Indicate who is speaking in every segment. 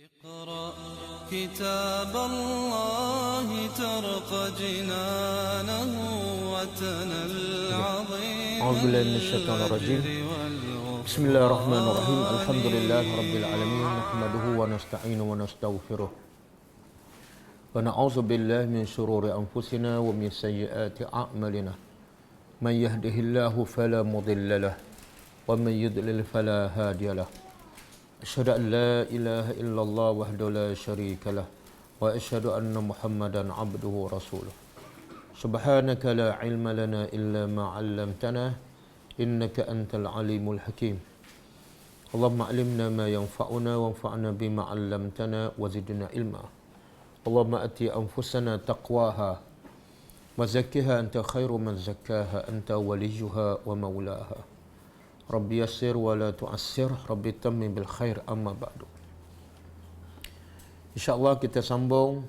Speaker 1: اقرأ كتاب الله ترق جنانه وتنى العظيم
Speaker 2: أعوذ بالله من الشيطان الرجيم. بسم الله الرحمن الرحيم. الحمد لله رب العالمين نحمده ونستعينه ونستغفره ونعوذ بالله من شرور أنفسنا ومن سيئات أعمالنا من يهده الله فلا مضل له ومن يضلل فلا هادي له أشهد أن لا إله إلا الله وحده لا شريك له وأشهد أن محمدا عبده ورسوله سبحانك لا علم لنا إلا ما علمتنا إنك أنت العليم الحكيم اللهم علمنا ما ينفعنا وانفعنا بما علمتنا وزدنا علما اللهم أتي أنفسنا تقواها وزكها أنت خير من زكاها أنت وليها ومولاها Rabbi yassir wa la tu'assir, Rabbi tammim bil khair, amma ba'du. InsyaAllah kita sambung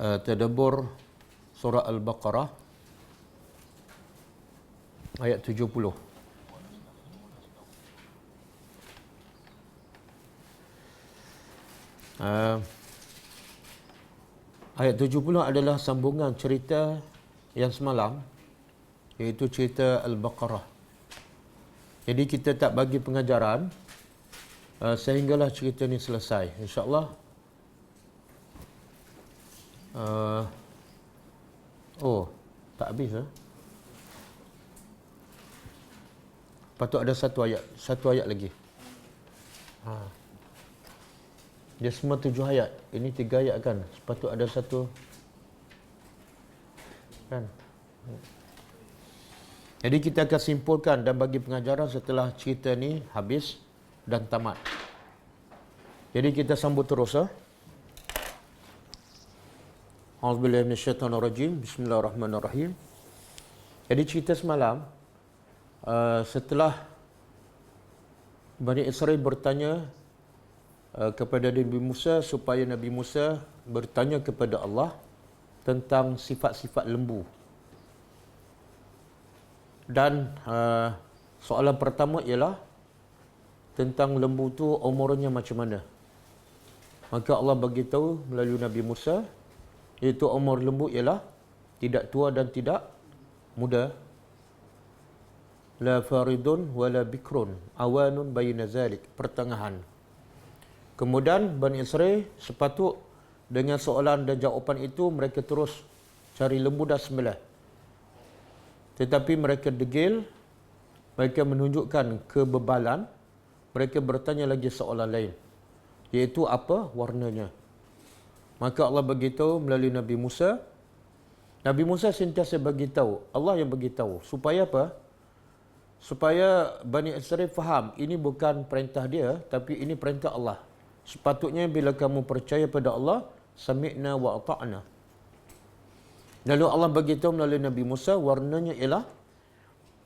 Speaker 2: tadabbur surah Al-Baqarah ayat 70. Ayat 70 adalah sambungan cerita yang semalam, iaitu cerita Al-Baqarah. Jadi kita tak bagi pengajaran sehinggalah cerita ni selesai. InsyaAllah tak habis patut ada satu ayat lagi. Dia semua 7 ayat, ini 3 ayat kan, sepatut ada satu kan. Jadi kita akan simpulkan dan bagi pengajaran setelah cerita ni habis dan tamat. Jadi kita sambut terus. A'udzubillahi minasyaitonirrajim. Bismillahirrahmanirrahim. Jadi cerita semalam, setelah Bani Israel bertanya kepada Nabi Musa supaya Nabi Musa bertanya kepada Allah tentang sifat-sifat lembu. Dan soalan pertama ialah tentang lembu tu umurnya macam mana. Maka Allah bagi tahu melalui Nabi Musa, iaitu umur lembu ialah tidak tua dan tidak muda. La faridun wala bikrun awanun bayna zalik, pertengahan. Kemudian Bani Israel sepatut dengan soalan dan jawapan itu mereka terus cari lembu dah sembelih. Tetapi mereka degil, mereka menunjukkan kebebalan, mereka bertanya lagi soalan lain, iaitu apa warnanya. Maka Allah beritahu melalui Nabi Musa. Nabi Musa sentiasa beritahu, Allah yang beritahu. Supaya apa? Supaya Bani Israel faham, ini bukan perintah dia, tapi ini perintah Allah. Sepatutnya bila kamu percaya pada Allah, sami'na wa ata'na. Lalu Allah beritahu melalui Nabi Musa, warnanya ialah,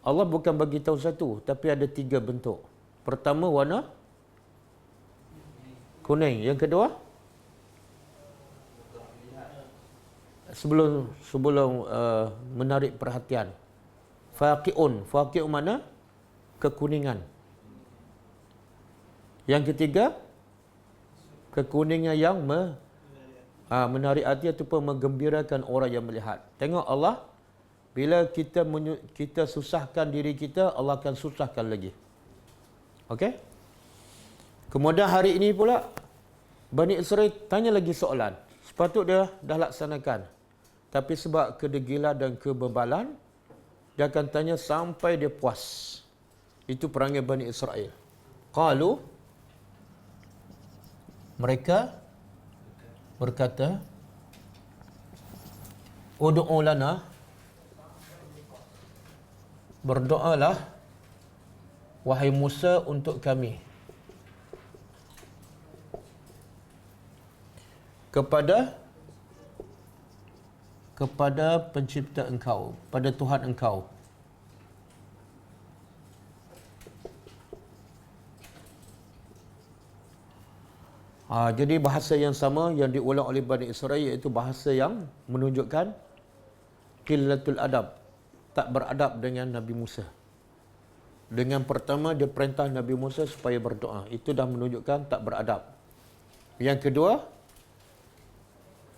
Speaker 2: Allah bukan beritahu satu, tapi ada 3 bentuk. Pertama, warna kuning. Yang kedua, sebelum menarik perhatian, faqi'un. Faqi'un mana? Kekuningan. Yang ketiga, kekuningan yang menarik hati ataupun menggembirakan orang yang melihat. Tengok Allah, bila kita susahkan diri kita, Allah akan susahkan lagi. Okey? Kemudian hari ini pula Bani Israel tanya lagi soalan. Sepatut dia dah laksanakan, tapi sebab kedegilan dan kebebalan, dia akan tanya sampai dia puas. Itu perangai Bani Israel. Qalu, mereka berkata, ud'u lana, berdoalah wahai Musa untuk kami kepada pencipta engkau, pada Tuhan engkau. Jadi bahasa yang sama yang diulang oleh Bani Israel, iaitu bahasa yang menunjukkan qillatul adab, tak beradab dengan Nabi Musa. Dengan pertama dia perintah Nabi Musa supaya berdoa. Itu dah menunjukkan tak beradab. Yang kedua,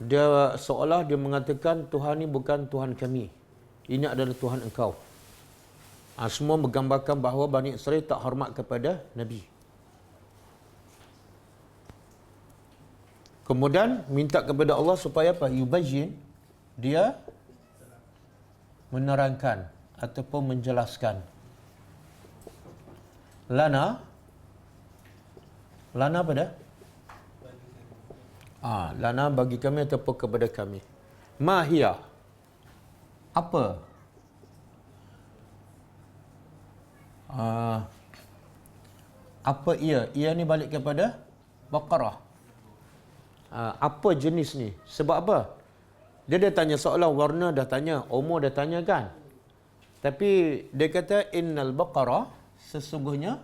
Speaker 2: dia seolah dia mengatakan Tuhan ni bukan Tuhan kami. Ini adalah Tuhan engkau. Semua menggambarkan bahawa Bani Israel tak hormat kepada Nabi. Kemudian minta kepada Allah supaya apa? Yubayyin, dia menerangkan ataupun menjelaskan. Lana apa dah? Lana bagi kami ataupun kepada kami. Mahia, apa? Apa ia? Ia ni balik kepada Baqarah. Apa jenis ni? Sebab apa? Dia dah tanya soalan, warna dah tanya, umur dah tanya kan? Tapi dia kata innal baqarah, sesungguhnya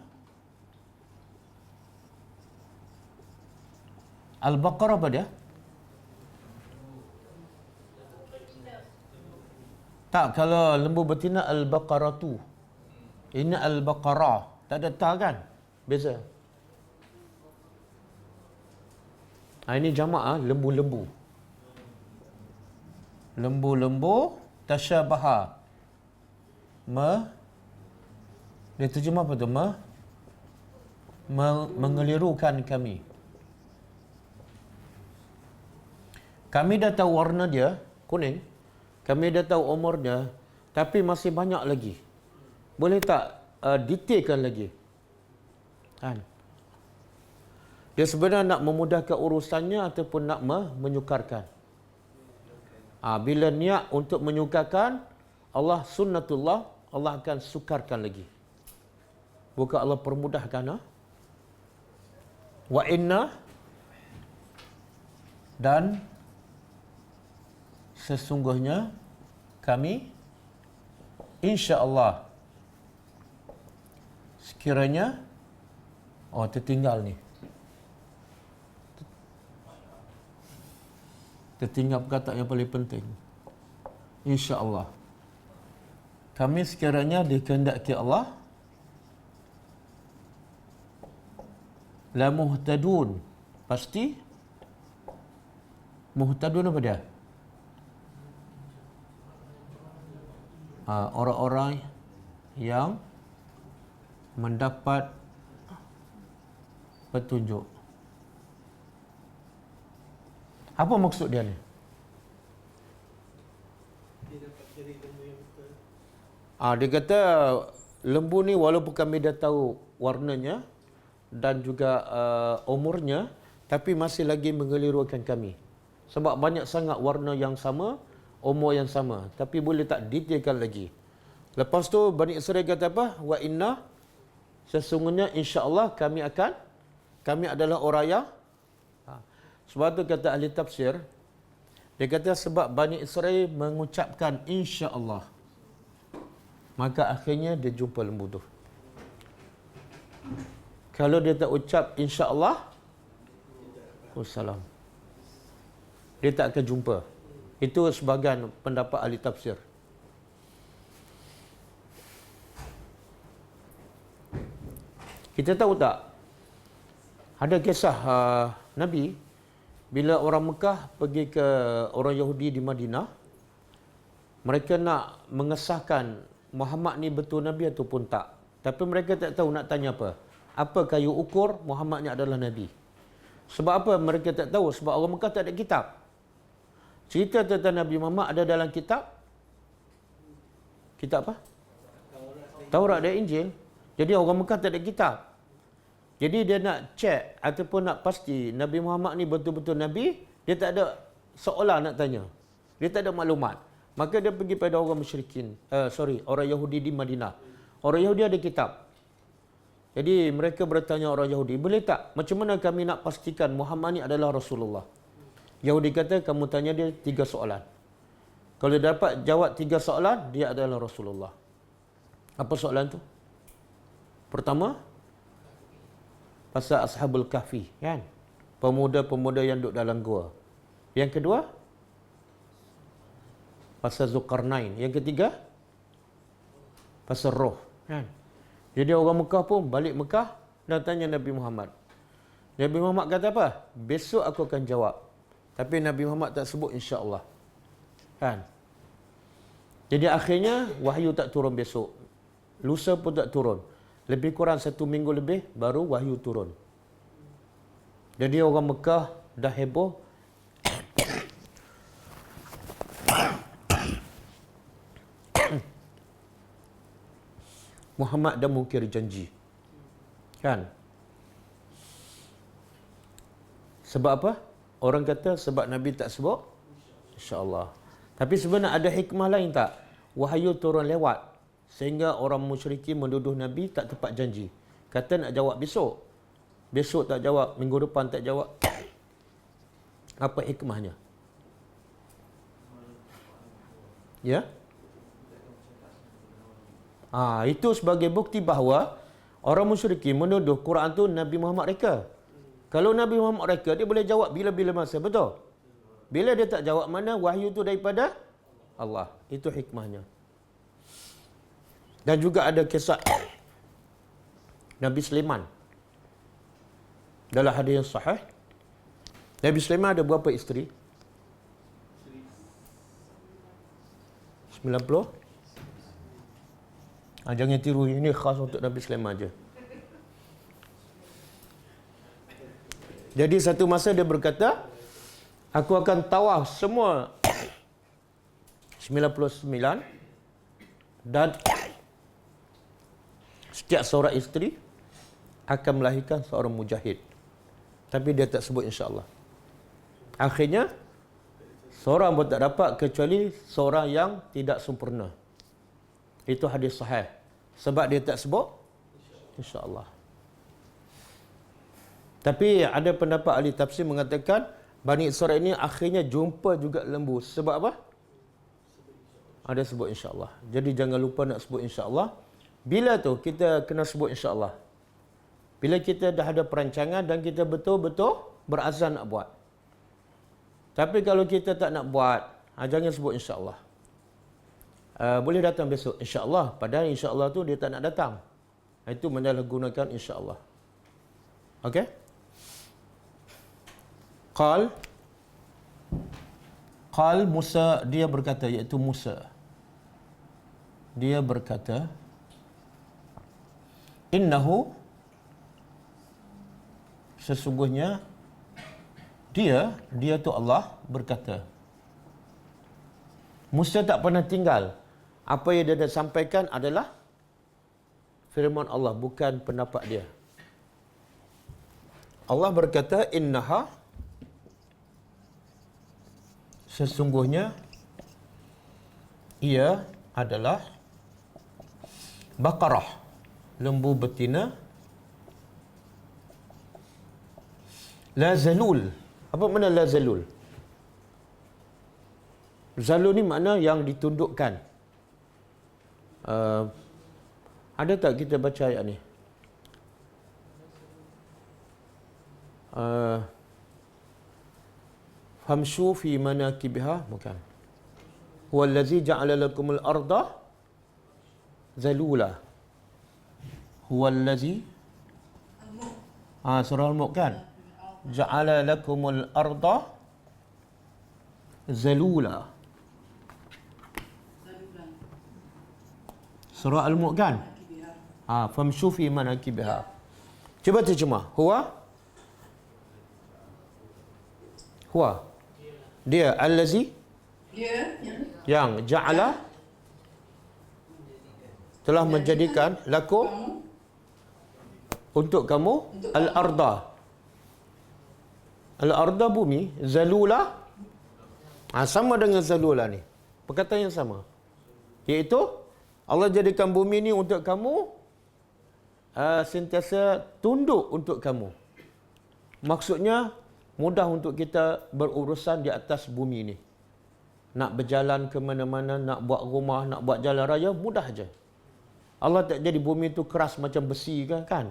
Speaker 2: al-baqarah apa dia? Tak, kalau lembu betina al-baqaratu. Ini al-baqarah. Tak ada ta kan? Beza. Ini jamak lembu-lembu. Lembu-lembu tasyabaha. Dia terjemah apa tu? Mengelirukan kami. Kami dah tahu warna dia, kuning. Kami dah tahu umur dia, tapi masih banyak lagi. Boleh tak detailkan lagi? Kan? Dia sebenarnya nak memudahkan urusannya ataupun nak menyukarkan. Bila niat untuk menyukarkan, Allah sunnatullah, Allah akan sukarkan lagi. Bukan Allah permudahkan. Wa inna, dan sesungguhnya kami, insya-Allah, sekiranya, tertinggal ni. Tertinggal perkataan yang paling penting. Insya-Allah. Kami sekiranya dikehendaki Allah, la muhtadun. Pasti muhtadun apa dia? Orang-orang yang mendapat petunjuk. Apa maksud dia ni? Dia kata lembu ni walaupun kami dah tahu warnanya dan juga umurnya, tapi masih lagi mengelirukan kami. Sebab banyak sangat warna yang sama, umur yang sama, tapi boleh tak detailkan lagi. Lepas tu Bani Israel kata apa? Wa inna, sesungguhnya insya-Allah kami adalah orang yang. Sebab tu kata ahli tafsir, dia kata sebab Bani Israel mengucapkan insya-Allah, maka akhirnya dia jumpa lembu tu. Kalau dia tak ucap insya-Allah, wassalam, dia tak akan jumpa. Itu sebahagian pendapat ahli tafsir. Kita tahu tak, ada kisah Nabi bila orang Mekah pergi ke orang Yahudi di Madinah, mereka nak mengesahkan Muhammad ni betul Nabi ataupun tak. Tapi mereka tak tahu nak tanya apa. Apa kayu ukur Muhammad ni adalah Nabi. Sebab apa mereka tak tahu? Sebab orang Mekah tak ada kitab. Cerita tentang Nabi Muhammad ada dalam kitab. Kitab apa? Taurat dan Injil. Jadi orang Mekah tak ada kitab. Jadi dia nak cek ataupun nak pasti Nabi Muhammad ni betul-betul Nabi, dia tak ada soalan nak tanya. Dia tak ada maklumat. Maka dia pergi pada orang musyrikin. Orang Yahudi di Madinah. Orang Yahudi ada kitab. Jadi mereka bertanya orang Yahudi, boleh tak? Macam mana kami nak pastikan Muhammad ni adalah Rasulullah? Yahudi kata, kamu tanya dia 3 soalan. Kalau dia dapat jawab 3 soalan, dia adalah Rasulullah. Apa soalan tu? Pertama, pasal Ashabul Kahfi, kan? Pemuda-pemuda yang duduk dalam gua. Yang kedua, pasal Zulkarnain. Yang ketiga, pasal roh, kan? Jadi orang Mekah pun balik Mekah dan tanya Nabi Muhammad. Nabi Muhammad kata apa? Besok aku akan jawab. Tapi Nabi Muhammad tak sebut insya-Allah. Kan? Jadi akhirnya wahyu tak turun besok. Lusa pun tak turun. Lebih kurang 1 minggu lebih baru wahyu turun. Jadi orang Mekah dah heboh. Muhammad dah mungkir janji. Kan? Sebab apa? Orang kata sebab Nabi tak sebut insya-Allah. Tapi sebenarnya ada hikmah lain tak? Wahyu turun lewat sehingga orang musyrikin menuduh Nabi tak tepat janji. Kata nak jawab besok. Besok tak jawab, minggu depan tak jawab. Apa hikmahnya? Ya? Itu sebagai bukti bahawa orang musyrikin menuduh Quran tu Nabi Muhammad reka. Kalau Nabi Muhammad reka, dia boleh jawab bila-bila masa, betul? Bila dia tak jawab, mana wahyu tu daripada Allah. Itu hikmahnya. Dan juga ada kisah Nabi Sulaiman. Dalam hadis yang sahih, Nabi Sulaiman ada berapa isteri? 90? Jangan tiru, ini khas untuk Nabi Sulaiman je. Jadi satu masa dia berkata, aku akan tawaf semua 99 dan setiap seorang isteri akan melahirkan seorang mujahid. Tapi dia tak sebut insya-Allah. Akhirnya seorang pun tak dapat kecuali seorang yang tidak sempurna. Itu hadis sahih. Sebab dia tak sebut insya-Allah. Tapi ada pendapat ahli tafsir mengatakan Bani Israel ini akhirnya jumpa juga lembu. Sebab apa? Ada sebut insya-Allah. Jadi jangan lupa nak sebut insya-Allah. Bila tu kita kena sebut insya-Allah? Bila kita dah ada perancangan dan kita betul-betul berazam nak buat. Tapi kalau kita tak nak buat, jangan sebut insya-Allah. Boleh datang besok insya-Allah. Padahal insya-Allah tu dia tak nak datang. Itu menyalahgunakan insya-Allah. Okey? Qal Musa, dia berkata, iaitu Musa. Dia berkata, innahu, sesungguhnya dia tu Allah berkata. Musa tak pernah tinggal. Apa yang dia dah sampaikan adalah firman Allah, bukan pendapat dia. Allah berkata, innaha, sesungguhnya ia adalah Baqarah, lembu betina, la zalul. Apa makna la zalul? Zalul ni makna yang ditundukkan. Ada tak kita baca ayat ni? Famshu fi manakibiha, bukan. Huwallazi ja'ala lakumul arda zalula. Huwallazi, surah Al-Mulk kan? Ja'ala lakumul arda zalula. Surah Al-Mulk kan? Famshu fi manakibiha. Cuba terjemah. Huwa dia allazi,
Speaker 3: dia
Speaker 2: yang ja'ala, telah menjadikan lakum, untuk kamu, al-arda. Al-arda bumi, zalula, sama dengan zalula ni. Perkataan yang sama. Iaitu Allah jadikan bumi ni untuk kamu sentiasa tunduk untuk kamu. Maksudnya mudah untuk kita berurusan di atas bumi ni. Nak berjalan ke mana-mana, nak buat rumah, nak buat jalan raya, mudah aja. Allah tak jadi bumi tu keras macam besi kan?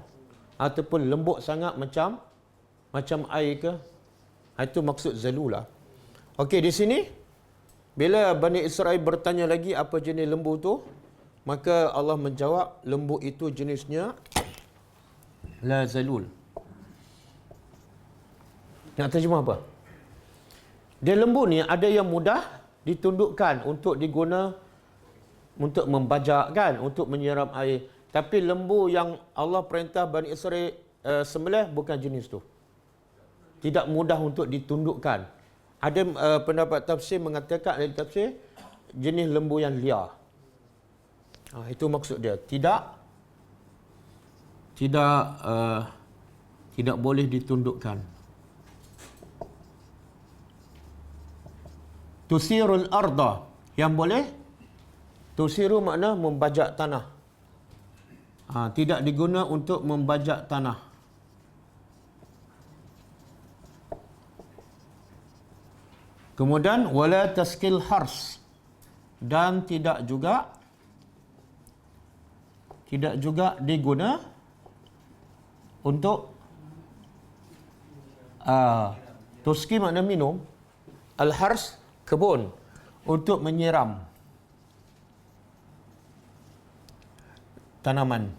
Speaker 2: Ataupun lembut sangat macam air ke? Itu maksud zalula. Okey, di sini bila Bani Israel bertanya lagi apa jenis lembu tu, Maka Allah menjawab, lembu itu jenisnya la zalul. Nak terjemah apa? Dia lembu ni ada yang mudah ditundukkan untuk diguna untuk membajak kan, untuk menyiram air. Tapi lembu yang Allah perintah Bani Israel sembelih bukan jenis tu. Tidak mudah untuk ditundukkan. Ada pendapat tafsir mengatakan, ada tafsir jenis lembu yang liar. Itu maksud dia. Tidak boleh ditundukkan. Tusirul arda, yang boleh. Tusiru makna membajak tanah. Tidak diguna untuk membajak tanah. Kemudian wala taskil hars, dan tidak juga diguna untuk tuski makna minum, al-hars kebun, untuk menyiram tanaman.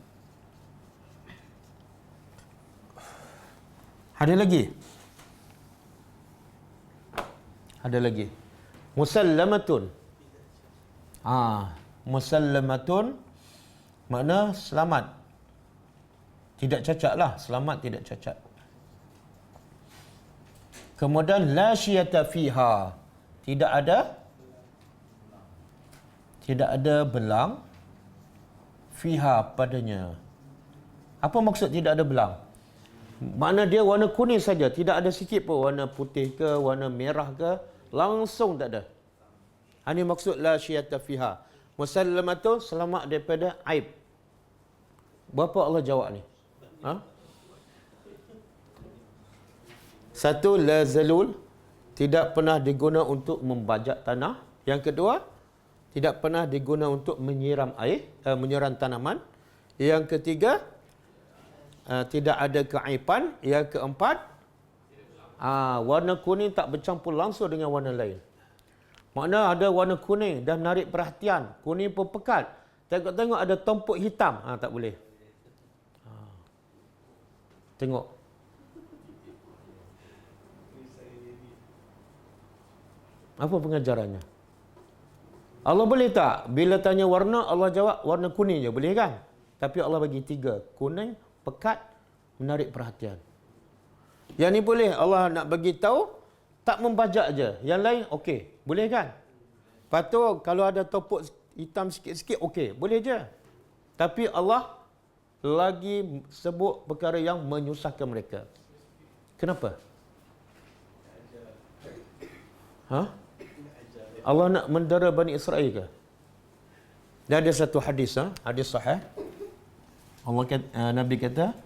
Speaker 2: Ada lagi. Musallamatun. Musallamatun makna selamat. Tidak cacat lah, selamat tidak cacat. Kemudian la syiyata fiha, tidak ada belang fiha padanya. Apa maksud tidak ada belang? Makna dia warna kuning saja, tidak ada sikit pun warna putih ke, warna merah ke, langsung tak ada. Ini maksud la syiyata fiha. Musallamatun, selamat daripada aib. Berapa Allah jawab ni? Satu, la zalul, tidak pernah diguna untuk membajak tanah. Yang kedua, tidak pernah diguna untuk menyiram air, menyiram tanaman. Yang ketiga, tidak ada keaiban. Yang keempat, warna kuning tak bercampur langsung dengan warna lain. Makna ada warna kuning dan menarik perhatian, kuning pun pekat. Tengok-tengok ada tompok hitam, tak boleh. Tengok. Apa pengajarannya? Allah boleh tak? Bila tanya warna, Allah jawab warna kuning je. Boleh kan? Tapi Allah bagi 3. Kuning, pekat, menarik perhatian. Yang ni boleh. Allah nak bagi tahu, tak membajak je. Yang lain, okey. Boleh kan? Lepas tu, kalau ada topok hitam sikit-sikit, okey. Boleh je. Tapi Allah lagi sebut perkara yang menyusahkan mereka. Kenapa? Allah nak mendera Bani Israel ke? Dan ada satu hadis, hadis sahih. Nabi kata,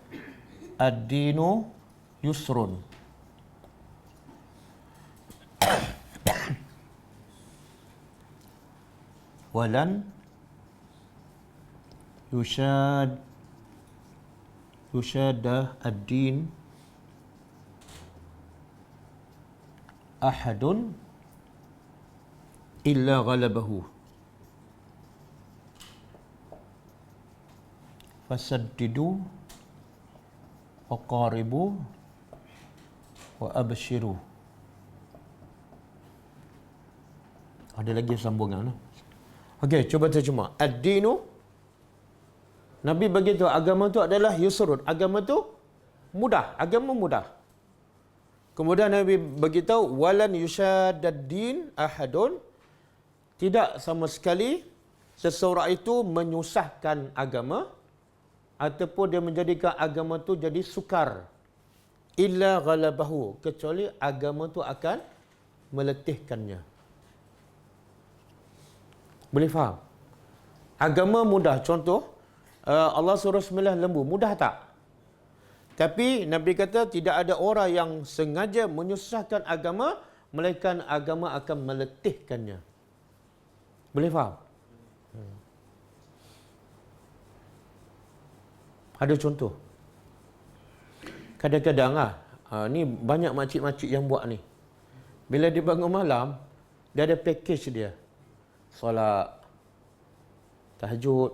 Speaker 2: ad-dinu yusrun. Walan yushadda ad-din ahadun illa ghalabahu fasaddidu wa qaribu wa abshiru. Ada lagi sambungan. Okey, cuba terjemah. Ad-dinu, Nabi beritahu agama tu adalah yusrun. Agama tu mudah, agama mudah. Kemudian Nabi beritahu walan yushaddad din ahadun, tidak sama sekali seseorang itu menyusahkan agama ataupun dia menjadikan agama tu jadi sukar, illa ghalabahu, kecuali agama tu akan meletihkannya. Boleh faham? Agama mudah. Contoh, Allah suruh sembelih lembu, mudah tak? Tapi Nabi kata tidak ada orang yang sengaja menyusahkan agama, melainkan agama akan meletihkannya. Boleh faham? Ada contoh. Kadang-kadang ni banyak makcik-makcik yang buat ni. Bila dia bangun malam, dia ada package dia. Solat, tahajud,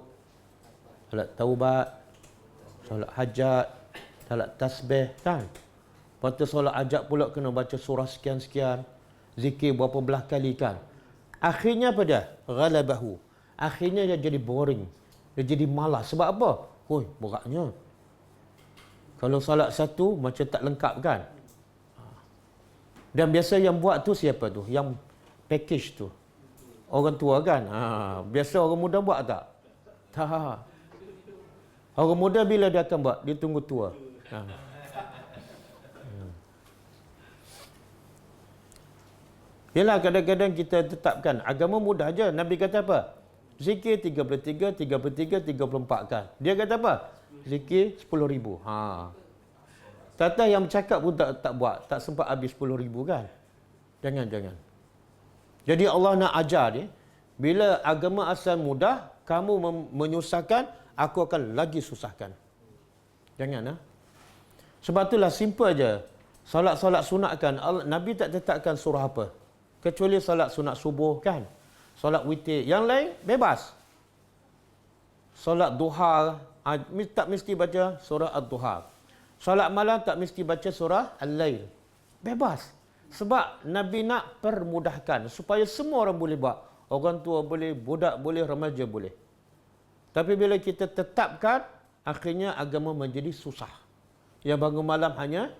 Speaker 2: solat taubat, solat hajat, solat tasbih kan. Lepas tu solat hajat pula kena baca surah sekian-sekian, zikir berapa belah kali kan. Akhirnya apa dia? Ghalabahu. Akhirnya dia jadi boring. Dia jadi malas. Sebab apa? Hoi, beratnya. Kalau solat satu macam tak lengkap kan. Dan biasa yang buat tu siapa tu? Yang package tu. Orang tua kan? Biasa orang muda buat tak? Tak. Orang muda bila dia akan buat? Dia tunggu tua. Yalah, kadang-kadang kita tetapkan agama mudah aja. Nabi kata apa? Zikir 33, 33, 34 kan. Dia kata apa? Zikir 10,000. Tata yang bercakap pun tak buat. Tak sempat habis 10,000 kan. Jangan. Jadi Allah nak ajar dia. Bila agama asal mudah, kamu menyusahkan, aku akan lagi susahkan. Jangan. Sebab itulah simple aja. Solat-solat sunat kan. Nabi tak tetapkan surah apa. Kecuali solat sunat subuh kan. Solat witir. Yang lain bebas. Solat duha tak mesti baca surah ad-duha. Solat malam tak mesti baca surah al-lail. Bebas. Sebab Nabi nak permudahkan supaya semua orang boleh buat. Orang tua boleh, budak boleh, remaja boleh. Tapi bila kita tetapkan, akhirnya agama menjadi susah. Yang bangun malam hanya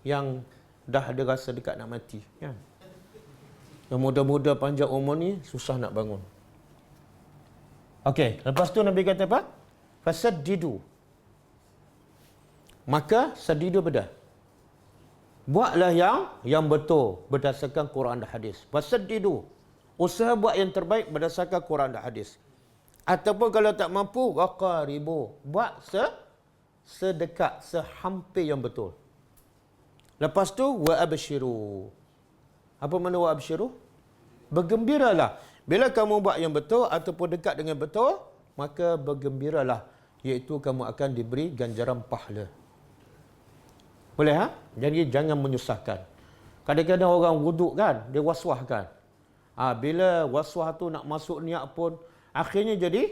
Speaker 2: yang dah ada rasa dekat nak mati kan. Yang muda-muda panjang umur ni susah nak bangun. Okey, lepas tu Nabi kata apa? Fasaddidu. Maka saddidu bedah. Buatlah yang betul berdasarkan Quran dan hadis. Fasaddidu. Usaha buat yang terbaik berdasarkan Quran dan hadis. Ataupun kalau tak mampu, waqaribu. Buat sedekat, sehampir yang betul. Lepas tu wa abshiru. Apa makna wa abshiru? Bergembiralah. Bila kamu buat yang betul ataupun dekat dengan betul, maka bergembiralah, iaitu kamu akan diberi ganjaran pahala. Boleh Jadi jangan menyusahkan. Kadang-kadang orang wuduk kan, dia waswah kan. Bila waswah tu nak masuk niat pun akhirnya jadi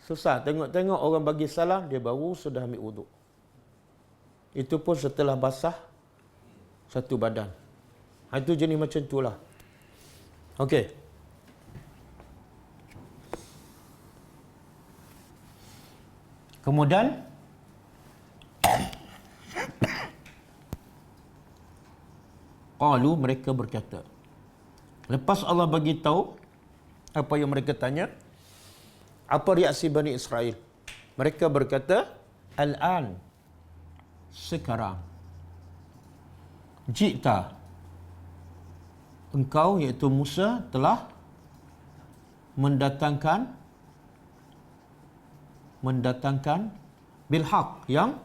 Speaker 2: susah. Tengok-tengok orang bagi salam, dia baru sudah ambil wuduk. Itu pun setelah basah satu badan. Itu jenis macam itulah. Okey. Kemudian qalu, mereka berkata. Lepas Allah bagi tahu apa yang mereka tanya, apa reaksi Bani Israel? Mereka berkata, al-an, sekarang, jita, engkau iaitu Musa telah mendatangkan bilhaq, yang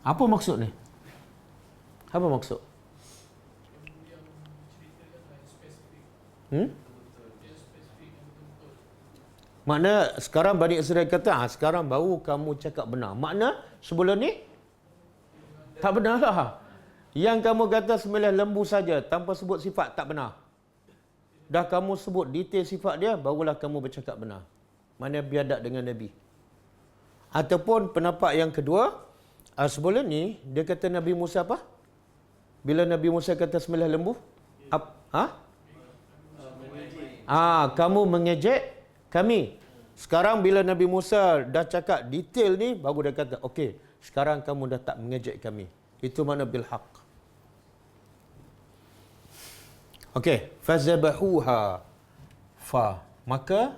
Speaker 2: apa maksud ni? Apa maksud? Makna sekarang Bani Israel kata, sekarang baru kamu cakap benar. Makna sebelum ni tak benar lah. Yang kamu kata sembelih lembu saja tanpa sebut sifat tak benar. Dah kamu sebut detail sifat dia, barulah kamu bercakap benar. Mana biadab dengan Nabi. Ataupun pendapat yang kedua, sebelum ni dia kata Nabi Musa apa? Bila Nabi Musa kata sembelih lembu, kamu mengejek kami. Sekarang bila Nabi Musa dah cakap detail ni, baru dia kata, okey, sekarang kamu dah tak mengejek kami. Itu makna bilhaq. Okey, fazabahuha. Maka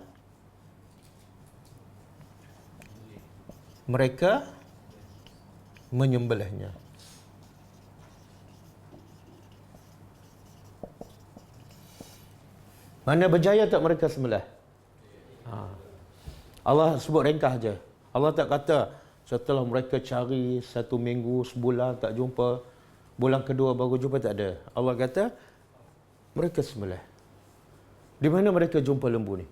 Speaker 2: mereka menyembelihnya. Mana berjaya tak mereka sembelih? Allah sebut ringkas je. Allah tak kata setelah mereka cari 1 minggu, sebulan tak jumpa, bulan kedua baru jumpa, tak ada. Allah kata mereka sembelih. Di mana mereka jumpa lembu ni?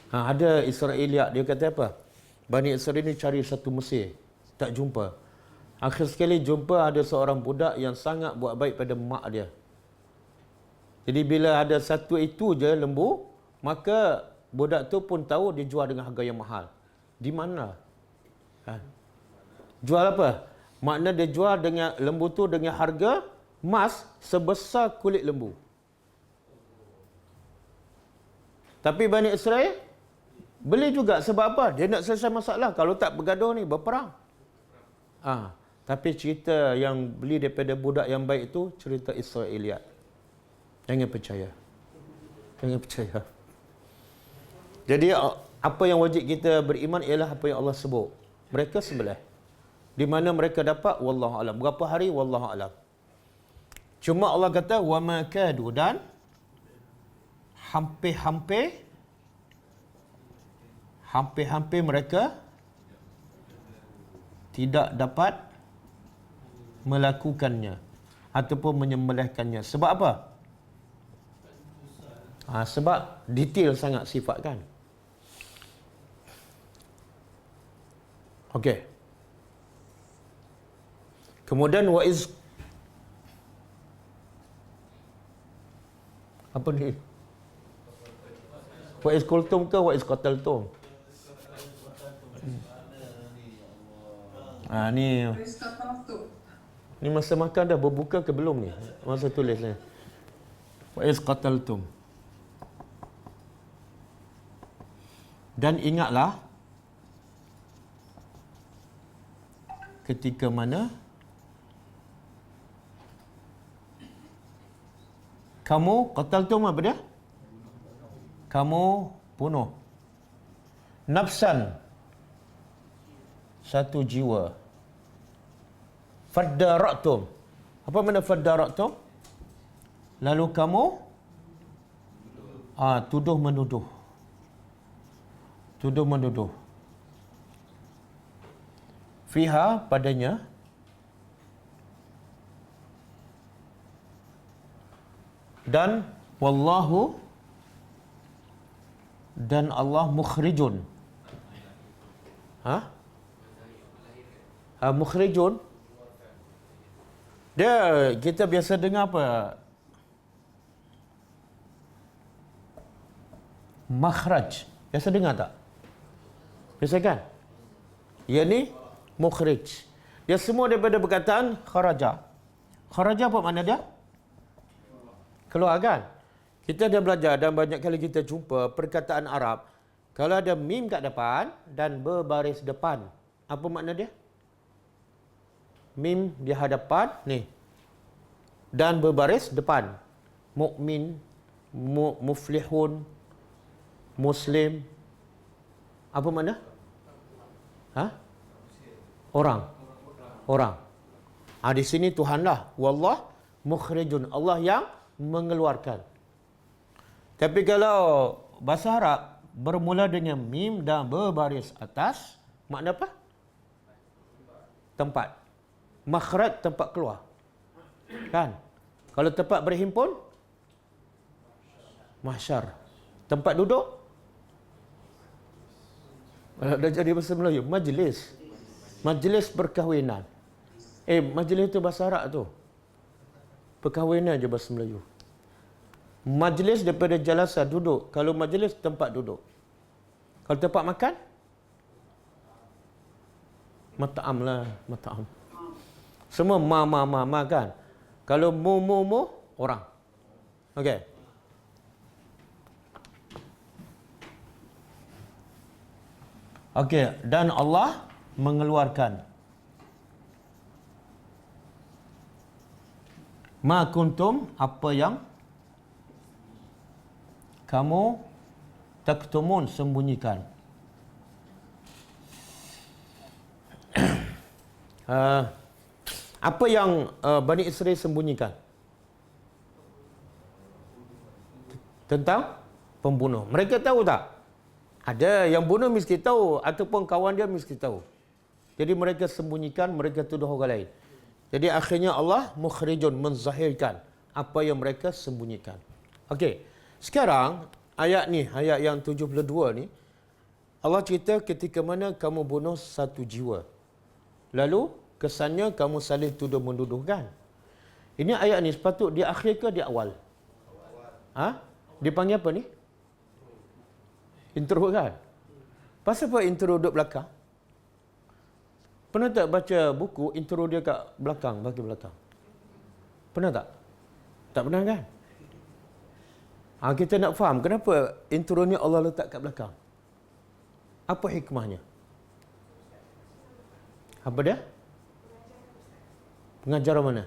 Speaker 2: Ada Israeliat, dia kata apa? Bani Israel ni cari satu Mesir, tak jumpa. Akhir sekali jumpa ada seorang budak yang sangat buat baik pada mak dia. Jadi bila ada satu itu je lembu, maka budak tu pun tahu dia jual dengan harga yang mahal. Di mana? Ha. Jual apa? Makna dia jual dengan lembu tu dengan harga emas sebesar kulit lembu. Tapi Bani Israel beli juga. Sebab apa? Dia nak selesai masalah. Kalau tak bergaduh ni, berperang. Tapi cerita yang beli daripada budak yang baik itu, cerita Israeliat. Jangan percaya. Jangan percaya. Jadi, apa yang wajib kita beriman ialah apa yang Allah sebut. Mereka sebelah. Di mana mereka dapat, wallahu alam. Berapa hari, wallahu alam. Cuma Allah kata, wa ma kadu, dan hampir-hampir mereka tidak dapat melakukannya ataupun menyembelihkannya. Sebab apa? Sebab detail sangat sifat kan. Okey. Kemudian apa ni? Wa iz qultum ke wa iz qataltum? Ni masa makan dah berbuka ke belum ni? Masa tulis ni. Wa iz qataltum. Dan ingatlah ketika mana kamu qataltum apa dia? Kamu bunuh nafsan, satu jiwa. Faddaraktum. Apa makna faddaraktum? Lalu kamu tuduh menuduh. Tuduh menuduh. Fiha, padanya, dan wallahu, dan Allah mukhrijun. Mukhrijun. Dia, kita biasa dengar apa? Makhraj. Biasa dengar tak? Biasa kan? Ia ni mukhrij. Dia semua daripada perkataan kharaja. Kharaja apa makna dia? Keluar kan? Kita dah belajar dan banyak kali kita jumpa perkataan Arab. Kalau ada mim kat depan dan berbaris depan, apa makna dia? Mim di hadapan ni dan berbaris depan. Mukmin, muflihun, muslim. Apa makna? Orang. Di sini Tuhanlah. Wallah mukhrijun. Allah yang mengeluarkan. Tapi kalau bahasa Arab bermula dengan mim dan berbaris atas, makna apa? Tempat. Makhraj, tempat keluar. Kan? Kalau tempat berhimpun, mahsyar. Tempat duduk, kalau dah jadi bahasa Melayu, majlis. Majlis perkahwinan. Majlis itu bahasa Arab tu. Perkahwinan je bahasa Melayu. Majlis daripada jalasa, duduk. Kalau majlis, tempat duduk. Kalau tempat makan, mat'am lah, mat'am. Semua ma kan. Kalau mu orang. Okey. Okey, dan Allah mengeluarkan ma kuntum, apa yang kamu taktumun, sembunyikan. Apa yang Bani Israel sembunyikan? Tentang pembunuh. Mereka tahu tak? Ada yang bunuh mesti tahu, ataupun kawan dia mesti tahu. Jadi mereka sembunyikan, mereka tuduh orang lain. Jadi akhirnya Allah mukhrijun, menzahirkan apa yang mereka sembunyikan. Okey. Sekarang ayat ni, ayat yang 72 ni, Allah cerita ketika mana kamu bunuh satu jiwa. Lalu kesannya kamu saling tuduh menuduhkan. Ini ayat ni sepatut di akhir ke di awal? Dipanggil apa ni? Intro kan? Pasal apa intro duduk belakang? Pernah tak baca buku intro dia kat belakang, bahagian belakang? Pernah tak? Tak pernah kan? Kita nak faham kenapa intro ni Allah letak kat belakang. Apa hikmahnya? Apa dia? Pengajaran mana?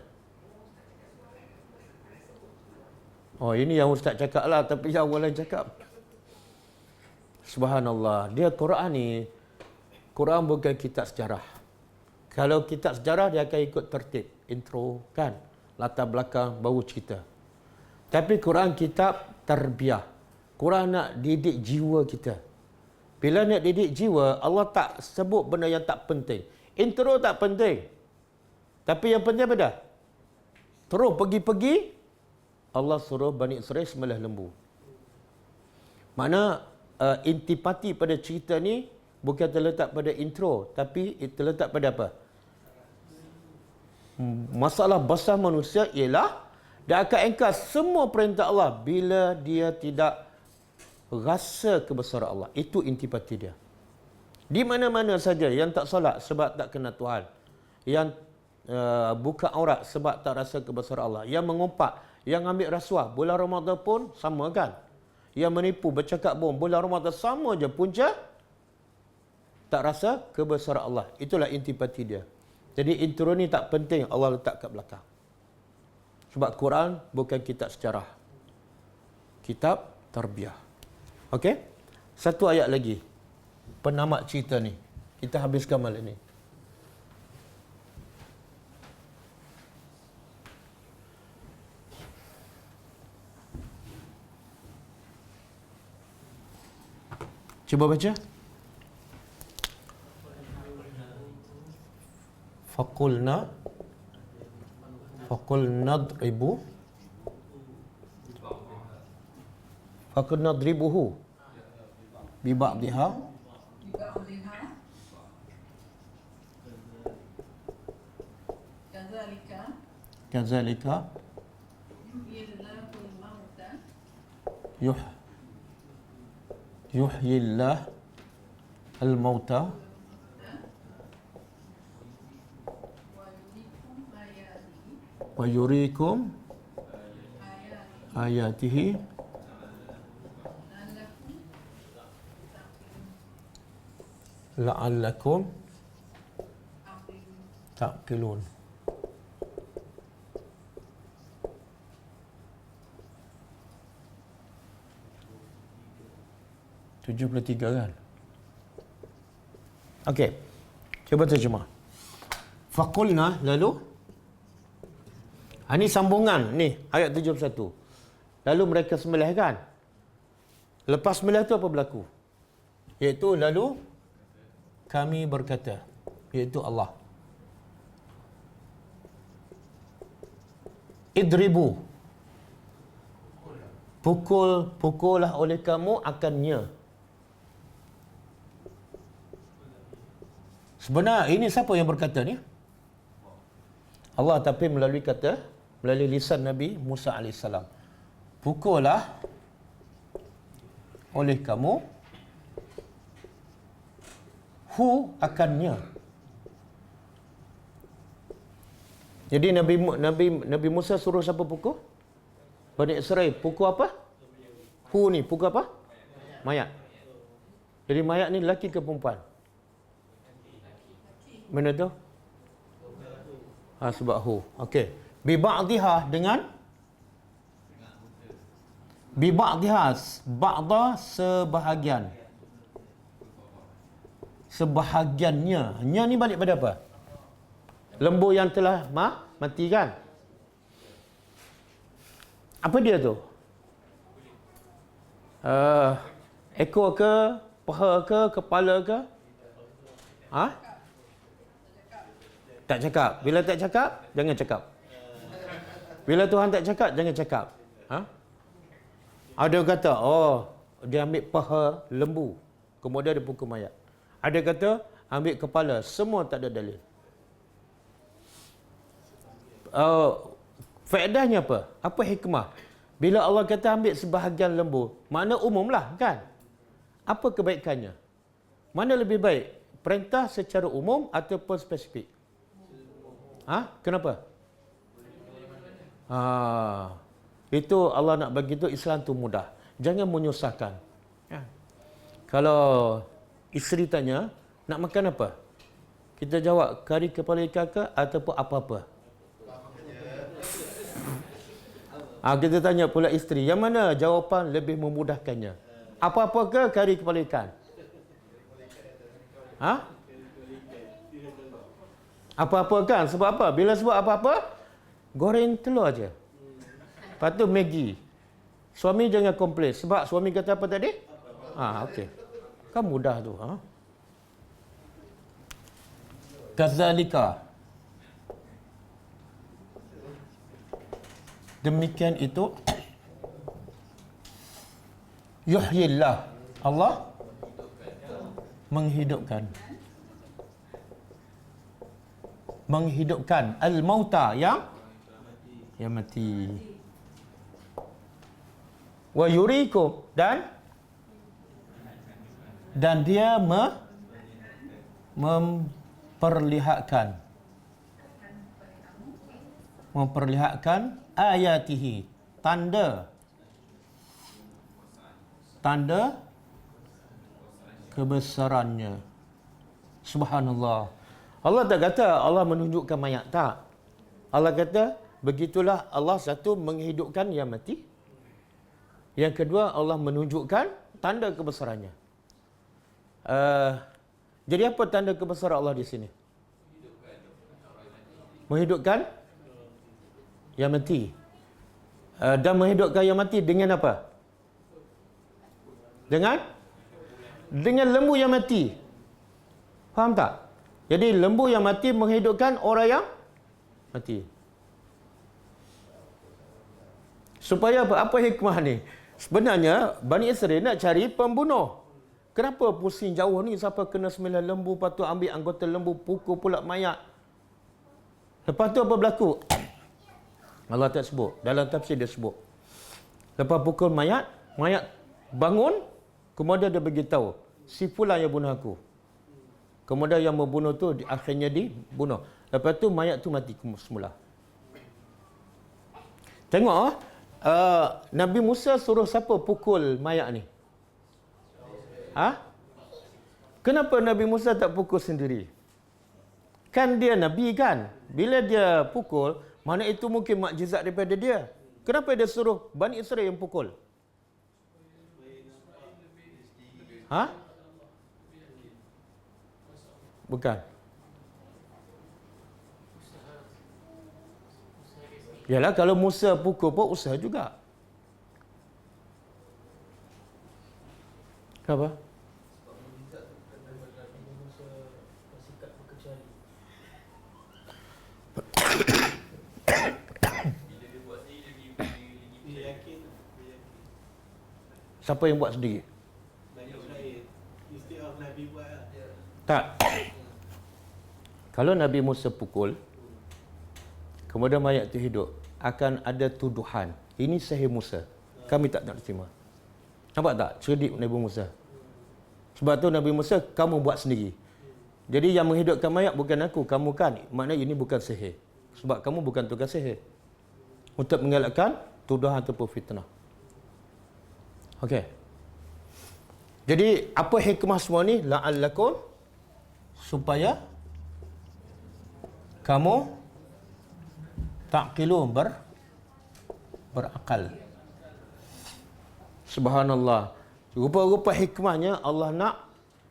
Speaker 2: Oh, ini yang Ustaz cakap lah, tapi yang awal cakap. Subhanallah. Dia Quran ni, Quran bukan kitab sejarah. Kalau kitab sejarah, dia akan ikut tertib. Intro, kan? Latar belakang, baru cerita. Tapi Quran kitab tarbiyah. Quran nak didik jiwa kita. Bila nak didik jiwa, Allah tak sebut benda yang tak penting. Intro tak penting. Tapi yang penting apa dah? Terus pergi-pergi, Allah suruh Bani Israel sembelih lembu. Makna intipati pada cerita ni bukan terletak pada intro, tapi terletak pada apa? Masalah besar manusia ialah dia akan engkar semua perintah Allah bila dia tidak rasa kebesaran Allah. Itu intipati dia. Di mana-mana saja yang tak solat sebab tak kenal Tuhan, yang buka aurat sebab tak rasa kebesaran Allah, yang mengumpat, yang ambil rasuah, bulan Ramadan pun sama kan? Yang menipu, bercakap bohong, bulan Ramadan sama je, punca tak rasa kebesaran Allah. Itulah intipati dia. Jadi intro ni tak penting, Allah letak kat belakang. Sebab Quran bukan kitab sejarah. Kitab tarbiyah. Okey? Satu ayat lagi. Penamat cerita ni. Kita habiskan malam ni. Cuba baca. Faqulna dribuhu bi ba'dihha kadzalika yuhyillah al-mauta wa yuriikum ayatihi la'allakum ta'qilun. (73) kan? Okey. Cuba terjemah. Faqulna, lalu ini sambungan ni ayat 71. Lalu mereka sembelih kan? Lepas sembelih tu apa berlaku? Iaitu lalu kami berkata, iaitu Allah, idribu, pukullah oleh kamu akannya. Sebenarnya ini siapa yang berkata ni? Allah, tapi melalui lisan Nabi Musa AS. Pukullah oleh kamu, akannya. Jadi Nabi Musa suruh siapa pukul? Bani Israel. Pukul apa? Ni pukul apa? Mayat. Jadi mayat ni lelaki ke perempuan? Mana tu? Sebab okey. Bi ba'dihha dengan bi ba'dihha, ba'da sebahagian. Sebahagiannya. Nya ni balik pada apa? Lembu yang telah mati kan? Apa dia tu? Ekor ke? Paha ke? Kepala ke? Tak cakap. Bila tak cakap, jangan cakap. Bila Tuhan tak cakap, jangan cakap. Ada kata, dia ambil paha lembu, kemudian dia pukul mayat. Ada kata, ambil kepala. Semua tak ada dalil. faedahnya apa? Apa hikmah? Bila Allah kata ambil sebahagian lembu, makna umum lah kan? Apa kebaikannya? Mana lebih baik? Perintah secara umum ataupun spesifik? Kenapa? Itu Allah nak bagi tu Islam tu mudah. Jangan menyusahkan. Ya. Kalau isteri tanya, nak makan apa? Kita jawab, kari kepala ikan ke ataupun apa-apa. Kita tanya pula isteri, yang mana jawapan lebih memudahkannya? Apa-apa ke kari kepala ikan? Apa-apa kan? Sebab apa? Bila sebab apa-apa, goreng telur aja. Lepas tu Maggi. Suami jangan komplain. Sebab suami kata apa tadi? Okey. Kan mudah tu. Kazalika. Demikian itu yuhyillah. Allah menghidupkan al-mauta yang mati. Wa yurikum dan dia memperlihatkan ayatihi, tanda kebesarannya. Subhanallah. Allah tak kata Allah menunjukkan mayat, tak. Allah kata begitulah Allah satu menghidupkan yang mati. Yang kedua Allah menunjukkan tanda kebesarannya. Jadi apa tanda kebesaran Allah di sini? Menghidupkan yang mati. Dan menghidupkan yang mati dengan apa? Dengan lembu yang mati. Faham tak? Jadi lembu yang mati menghidupkan orang yang mati. Supaya apa? Apa hikmah ni? Sebenarnya Bani Israel nak cari pembunuh. Kenapa pusing jauh ni sampai kena sembilan lembu, lepas tu ambil anggota lembu, pukul pula mayat. Lepas tu apa berlaku? Allah tak sebut. Dalam tafsir dia sebut. Lepas pukul mayat bangun, kemudian dia beritahu, si fulan yang bunuh aku. Kemudian yang membunuh tu akhirnya dibunuh. Lepas tu mayat tu mati semula. Tengok, Nabi Musa suruh siapa pukul mayat ni? Kenapa Nabi Musa tak pukul sendiri? Kan dia Nabi kan? Bila dia pukul, mana itu mungkin mukjizat daripada dia. Kenapa dia suruh Bani Israel yang pukul? Bukan. Yalah, kalau Musa pukul pun usaha juga. Kenapa? Siapa yang buat sendiri? Tak. Kalau Nabi Musa pukul, kemudian mayat itu hidup, akan ada tuduhan. Ini sihir Musa. Kami tak nak terima. Nampak tak? Cerdik Nabi Musa. Sebab tu Nabi Musa, kamu buat sendiri. Jadi yang menghidupkan mayat bukan aku, kamu kan. Maknanya ini bukan sihir. Sebab kamu bukan tukang sihir. Untuk mengelakkan tuduhan ataupun fitnah. Okey. Jadi apa hikmah semua ni? La'allakum, supaya kamu ta'qilun, berakal. Subhanallah. Rupa-rupa hikmahnya Allah nak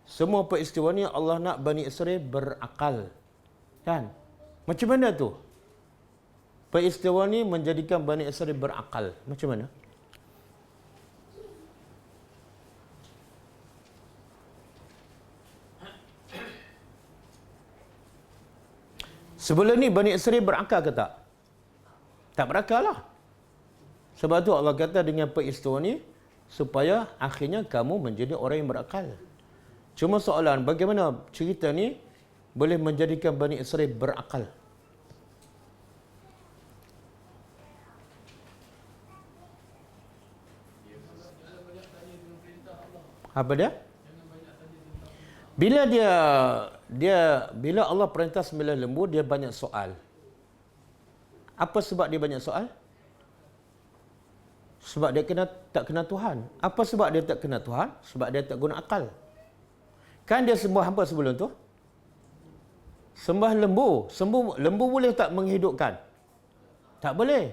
Speaker 2: semua peristiwa ni, Allah nak Bani Israel berakal. Kan? Macam mana tu? Peristiwa ni menjadikan Bani Israel berakal. Macam mana? Sebelum ni Bani Israel berakal ke tak? Tak berakal lah. Sebab tu Allah kata dengan peristiwa ni, supaya akhirnya kamu menjadi orang yang berakal. Cuma soalan, bagaimana cerita ni boleh menjadikan Bani Israel berakal? Apa dia? Bila bila Allah perintah sembelih lembu, dia banyak soal. Apa sebab dia banyak soal? Sebab dia tak kenal Tuhan. Apa sebab dia tak kenal Tuhan? Sebab dia tak guna akal. Kan dia sembah apa sebelum tu? Sembah lembu. Lembu boleh tak menghidupkan? Tak boleh.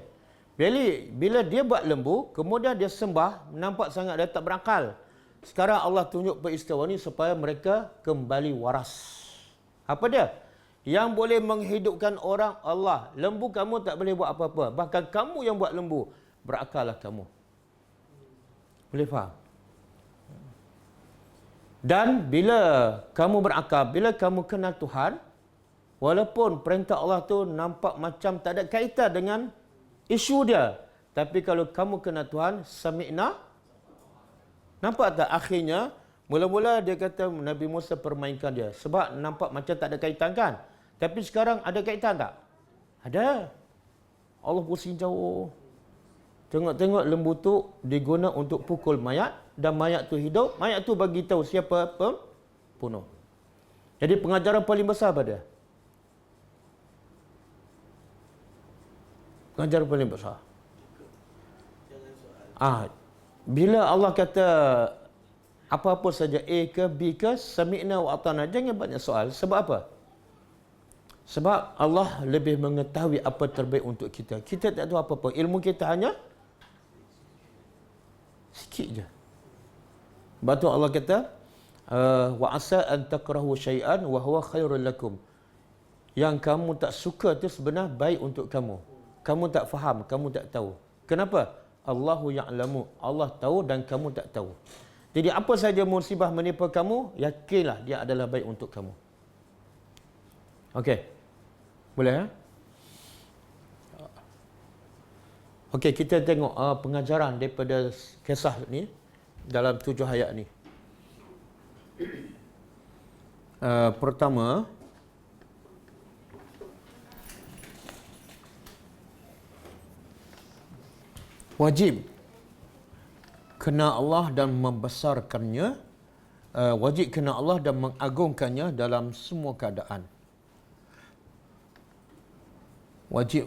Speaker 2: Bila dia buat lembu, kemudian dia sembah, nampak sangat dia tak berakal. Sekarang Allah tunjuk peristiwa ni supaya mereka kembali waras. Apa dia? Yang boleh menghidupkan orang Allah. Lembu kamu tak boleh buat apa-apa. Bahkan kamu yang buat lembu. Berakallah kamu. Boleh faham? Dan bila kamu berakal, bila kamu kenal Tuhan, walaupun perintah Allah tu nampak macam tak ada kaitan dengan isu dia, tapi kalau kamu kenal Tuhan, sami'na. Nampak tak akhirnya, mula-mula dia kata Nabi Musa permainkan dia. Sebab nampak macam tak ada kaitan kan? Tapi sekarang ada kaitan tak? Ada. Allah pusing jauh. Tengok-tengok lembu tu diguna untuk pukul mayat, dan mayat tu hidup. Mayat tu bagi tahu siapa pembunuh. Jadi pengajaran paling besar apa dia? Pengajaran paling besar. Bila Allah kata apa-apa saja A ke B ke, sami'na wa ata'na, jangan banyak soal. Sebab apa? Sebab Allah lebih mengetahui apa terbaik untuk kita. Kita tak tahu apa-apa. Ilmu kita hanya sikit je. Sebab tu Allah kata, wa asa an takrahu syai'an wa huwa khairul lakum. Yang kamu tak suka tu sebenarnya baik untuk kamu. Kamu tak faham, kamu tak tahu. Kenapa? Allahu ya'lamu. Allah tahu dan kamu tak tahu. Jadi apa saja musibah menimpa kamu, yakinlah dia adalah baik untuk kamu. Okey. Boleh ya? Okey, kita tengok pengajaran daripada kisah ni dalam 7 ayat ni. Pertama, wajib kenal Allah dan membesarkannya, wajib kenal Allah dan mengagungkannya dalam semua keadaan. Wajib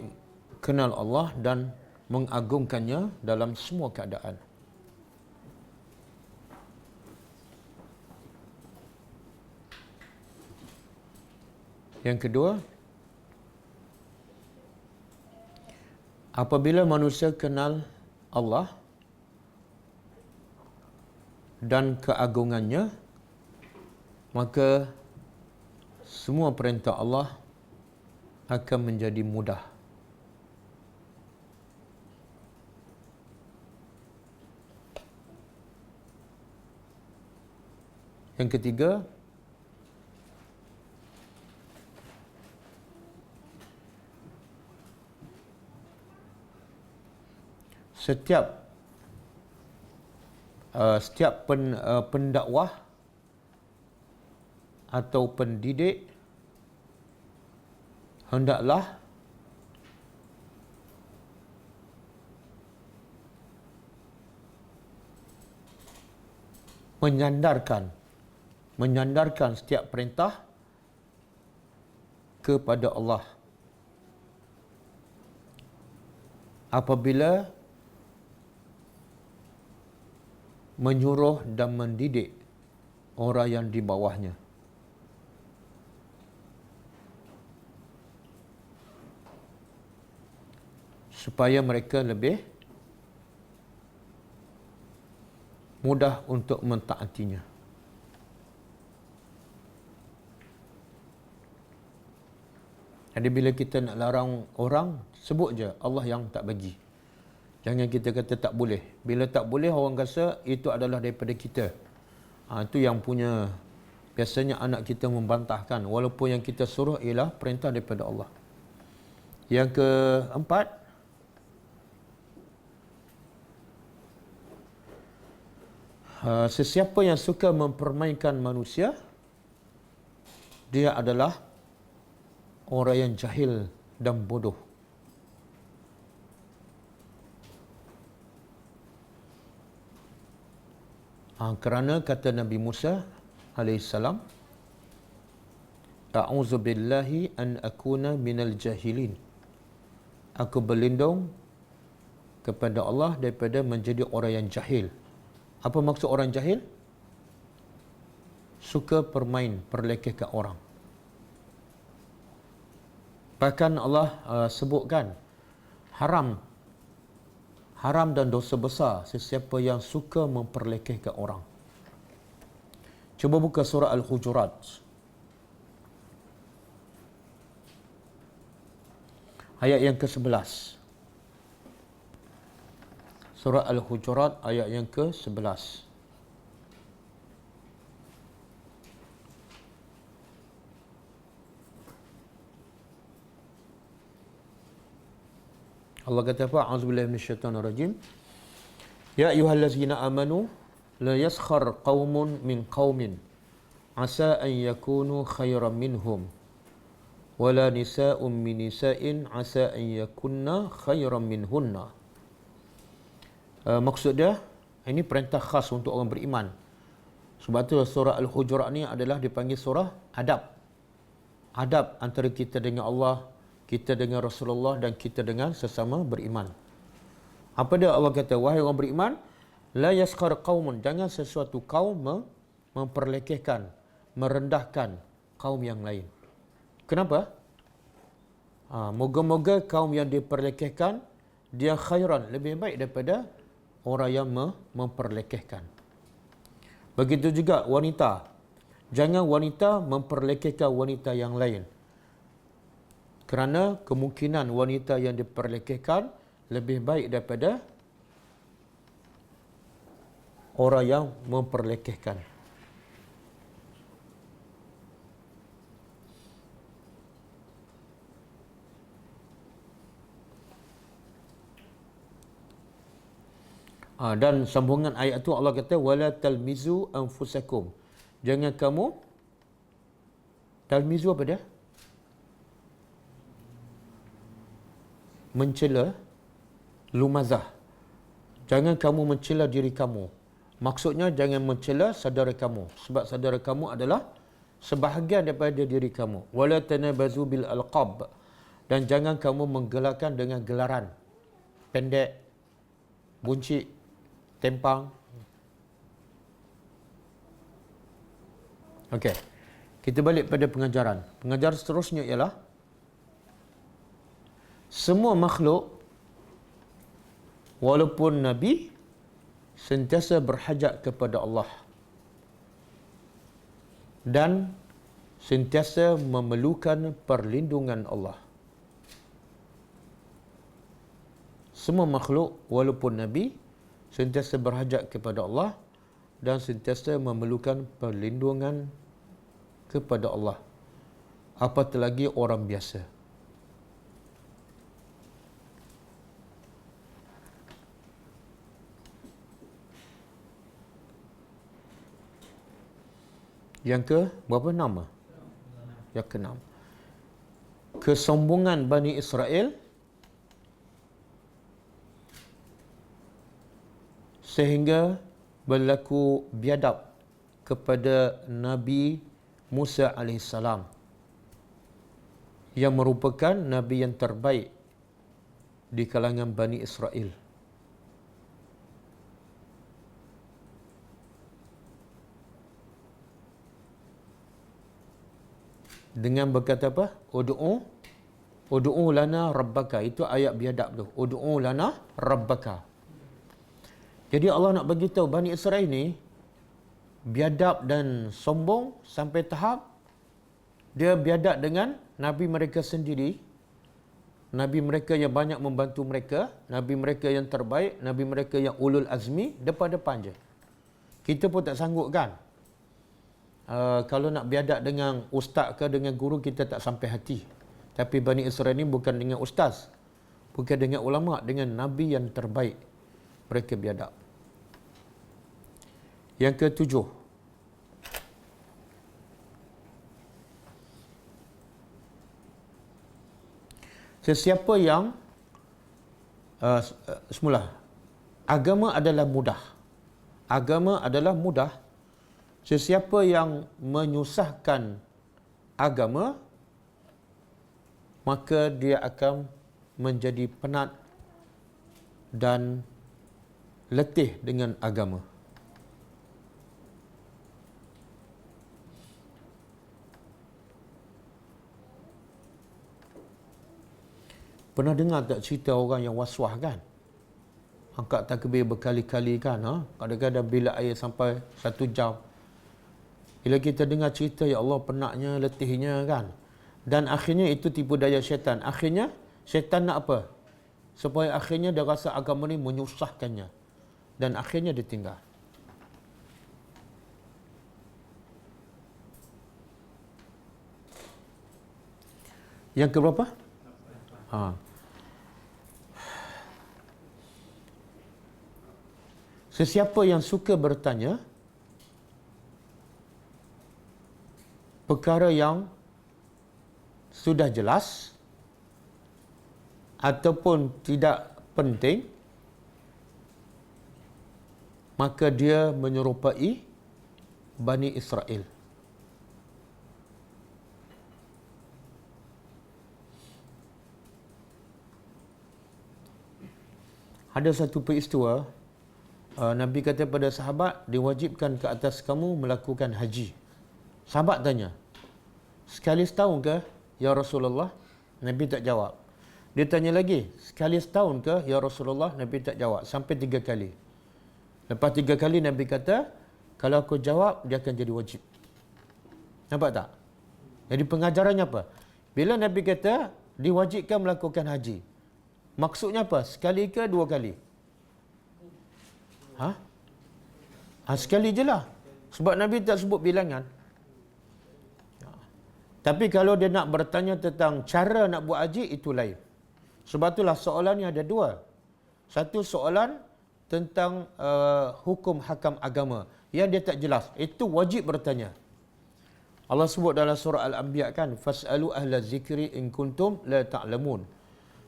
Speaker 2: kenal Allah dan mengagungkannya dalam semua keadaan. Yang kedua, apabila manusia kenal Allah dan keagungannya, maka semua perintah Allah akan menjadi mudah. Yang ketiga, setiap pendakwah atau pendidik hendaklah menyandarkan setiap perintah kepada Allah. Apabila menyuruh dan mendidik orang yang di bawahnya. Supaya mereka lebih mudah untuk mentaatinya. Jadi bila kita nak larang orang, sebut je Allah yang tak bagi. Jangan kita kata tak boleh. Bila tak boleh, orang rasa itu adalah daripada kita. Itu yang punya, biasanya anak kita membantahkan, walaupun yang kita suruh ialah perintah daripada Allah. Yang keempat, sesiapa yang suka mempermainkan manusia, dia adalah orang yang jahil dan bodoh. Kerana kata Nabi Musa alaihissalam, A'udzu billahi an akuna minal jahilin. Aku berlindung kepada Allah daripada menjadi orang yang jahil. Apa maksud orang jahil? Suka permain, perlekehkan orang. Bahkan Allah sebutkan haram dan dosa besar sesiapa yang suka memperlekehkan orang. Cuba buka surah Al-Hujurat. Ayat yang ke-11. Surah Al-Hujurat ayat yang ke-11. Allah kata apa? A'udzubillahi minasyaitonirrajim. Ya ayyuhallazina amanu la yaskhar qaumun min qaumin asa an yakunu khairan minhum wala nisa'un min nisa'in asa an yakunna khairan minhunna. Maksud dia, ini perintah khas untuk orang beriman. Sebab tu surah Al-Hujurat ni adalah dipanggil surah adab. Adab antara kita dengan Allah, kita dengan Rasulullah dan kita dengan sesama beriman. Apa dia Allah kata? Wahai orang beriman, la yaskhar qaumun, jangan sesuatu kaum memperlekehkan, merendahkan kaum yang lain. Kenapa? Moga-moga kaum yang diperlekehkan dia khairan, lebih baik daripada orang yang memperlekehkan. Begitu juga wanita. Jangan wanita memperlekehkan wanita yang lain. Kerana kemungkinan wanita yang diperlekehkan lebih baik daripada orang yang memperlekehkan. Dan sambungan ayat tu Allah kata wala talmizu anfusakum. Jangan kamu talmizu apa dia? Mencela, lumazah. Jangan kamu mencela diri kamu. Maksudnya jangan mencela saudara kamu, sebab saudara kamu adalah sebahagian daripada diri kamu. Wala tanabazu bil alqab. Dan jangan kamu menggelarkan dengan gelaran pendek, buncit, tempang. Okey. Kita balik pada pengajaran. Pengajaran seterusnya ialah semua makhluk walaupun Nabi sentiasa berhajat kepada Allah dan sentiasa memerlukan perlindungan Allah. Semua makhluk walaupun Nabi sentiasa berhajat kepada Allah dan sentiasa memerlukan perlindungan kepada Allah. Apatah lagi orang biasa. Yang ke berapa nama? Yang ke-6. Kesombongan Bani Israel sehingga berlaku biadab kepada Nabi Musa AS yang merupakan Nabi yang terbaik di kalangan Bani Israel. Dengan berkata apa? Ud'u lana rabbaka. Itu ayat biadab tu. Ud'u lana rabbaka. Jadi Allah nak bagi tahu Bani Israel ni biadab dan sombong sampai tahap dia biadab dengan nabi mereka sendiri, nabi mereka yang banyak membantu mereka, nabi mereka yang terbaik, nabi mereka yang ulul azmi, depan-depan je. Kita pun tak sanggup kan? Kalau nak biadab dengan ustaz ke dengan guru, kita tak sampai hati. Tapi Bani Israel ni bukan dengan ustaz, bukan dengan ulama, dengan nabi yang terbaik mereka biadab. Yang ke-7, sesiapa yang semula agama adalah mudah. agama adalah mudah. Sesiapa yang menyusahkan agama, maka dia akan menjadi penat dan letih dengan agama. Pernah dengar tak cerita orang yang waswah kan? Angkat takbir berkali-kali kan? Kadang-kadang bila air sampai 1 jam. Bila kita dengar cerita, ya Allah penatnya, letihnya kan? Dan akhirnya itu tipu daya syaitan. Akhirnya syaitan nak apa? Supaya akhirnya dia rasa agama ni menyusahkannya. Dan akhirnya dia tinggal. Yang keberapa? Sesiapa yang suka bertanya perkara yang sudah jelas ataupun tidak penting, maka dia menyerupai Bani Israel. Ada satu peristiwa, Nabi kata pada sahabat, diwajibkan ke atas kamu melakukan haji. Sahabat tanya, sekali setahun ke ya Rasulullah? Nabi tak jawab. Dia tanya lagi, sekali setahun ke ya Rasulullah? Nabi tak jawab. Sampai 3 kali. Lepas 3 kali Nabi kata, kalau aku jawab, dia akan jadi wajib. Nampak tak? Jadi pengajarannya apa? Bila Nabi kata diwajibkan melakukan haji, maksudnya apa? Sekali ke 2 kali? Sekali je lah. Sebab Nabi tak sebut bilangan. Tapi kalau dia nak bertanya tentang cara nak buat haji, itu lain. Sebab itulah soalan ni ada 2. Satu soalan tentang hukum hakam agama yang dia tak jelas. Itu wajib bertanya. Allah sebut dalam surah Al-Anbiya kan, fas'alu ahla zikri in kuntum la ta'lamun.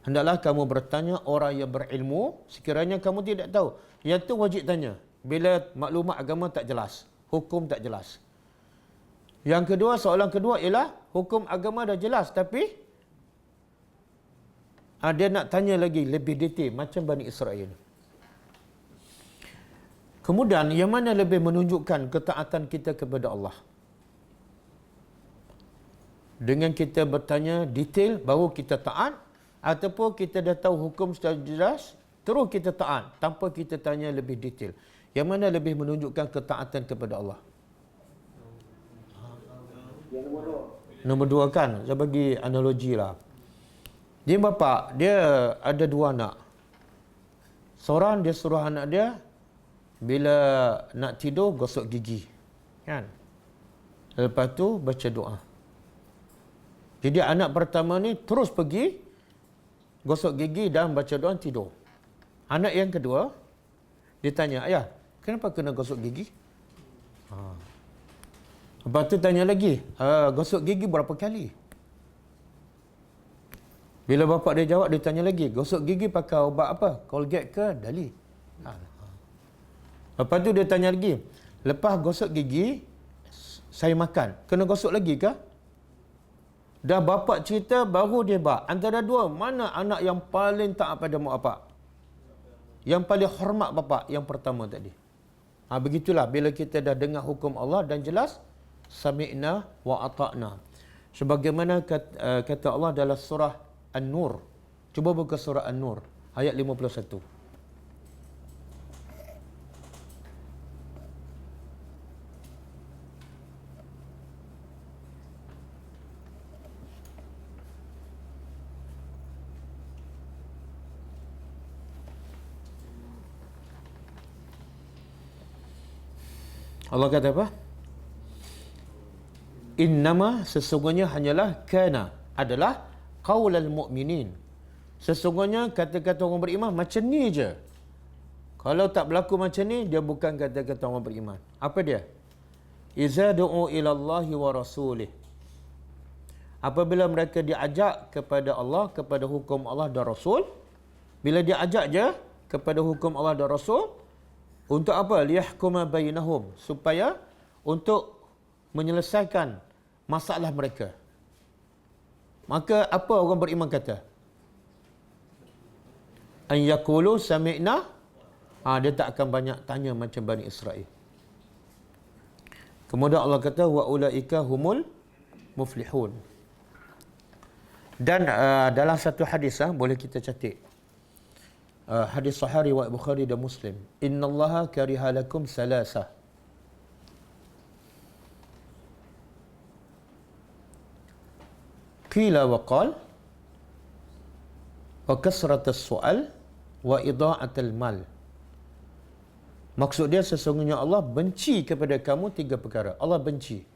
Speaker 2: Hendaklah kamu bertanya orang yang berilmu sekiranya kamu tidak tahu. Yang tu wajib tanya bila maklumat agama tak jelas, hukum tak jelas. Yang kedua, soalan kedua ialah hukum agama dah jelas tapi dia nak tanya lagi lebih detail macam Bani Israel. Kemudian yang mana lebih menunjukkan ketaatan kita kepada Allah? Dengan kita bertanya detail baru kita taat, ataupun kita dah tahu hukum secara jelas terus kita taat tanpa kita tanya lebih detail? Yang mana lebih menunjukkan ketaatan kepada Allah? Nombor 2 kan, saya bagi analogi lah. Dia bapa, dia ada 2 anak. Seorang dia suruh anak dia bila nak tidur gosok gigi, kan? Lepas tu baca doa. Jadi anak pertama ni terus pergi gosok gigi dan baca doa tidur. Anak yang kedua dia tanya, ayah, kenapa kena gosok gigi? Lepas tu tanya lagi, gosok gigi berapa kali? Bila bapa dia jawab, dia tanya lagi, gosok gigi pakai ubat apa? Colgate ke Dali? Lepas tu dia tanya lagi, lepas gosok gigi saya makan, kena gosok lagi ke? Dah bapa cerita baru dia bak. Antara 2, mana anak yang paling taat pada mak bapak? Yang paling hormat bapa? Yang pertama tadi. Begitulah bila kita dah dengar hukum Allah dan jelas, sami'na wa ata'na. Sebagaimana kata Allah dalam surah An-Nur. Cuba buka surah An-Nur ayat 51. Allah kata apa? Innama, sesungguhnya hanyalah, kana, adalah qaulal mu'minin. Sesungguhnya kata-kata orang beriman macam ni je. Kalau tak berlaku macam ni, dia bukan kata-kata orang beriman. Apa dia? Iza du'u ilallahi wa rasulih. Apabila mereka diajak kepada Allah, kepada hukum Allah dan Rasul, bila dia ajak je kepada hukum Allah dan Rasul, Untuk apa? Liyahkuma bainahum, supaya untuk menyelesaikan masalah mereka. Maka apa orang beriman kata? An yaqulu sami'na. Dia tak akan banyak tanya macam Bani Israel. Kemudian Allah kata wa ulaika humul muflihun. Dan dalam satu hadis boleh kita catat. Hadis sahih riwayat Bukhari dan Muslim. Innallaha kariha lakum salasah. Qila wa qal wa kasratus su'al wa idha'atul mal. Maksud dia sesungguhnya Allah benci kepada kamu 3 perkara. Allah benci.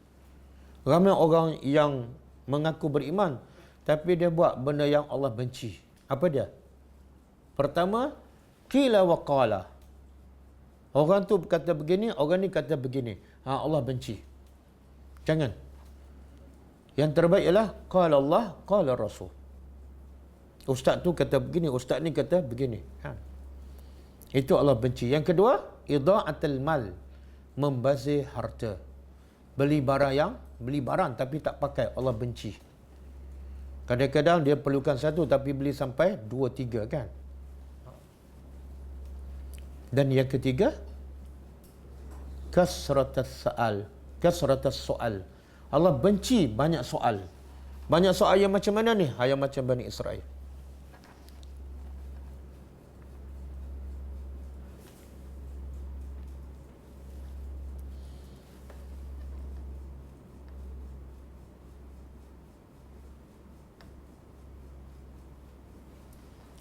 Speaker 2: Ramai orang yang mengaku beriman tapi dia buat benda yang Allah benci. Apa dia? Pertama, qila wa qala. Orang tu kata begini, orang ni kata begini. Allah benci. Jangan. Yang terbaik ialah qala Allah, qala Rasul. Ustaz tu kata begini, ustaz ni kata begini. Itu Allah benci. Yang kedua, idha'atul mal, membazir harta. Beli barang tapi tak pakai, Allah benci. Kadang-kadang dia perlukan satu tapi beli sampai 2-3 kan. Dan yang ketiga, kasratus soal. Allah benci banyak soal. Banyak soal yang macam mana ni? Yang macam Bani Israel.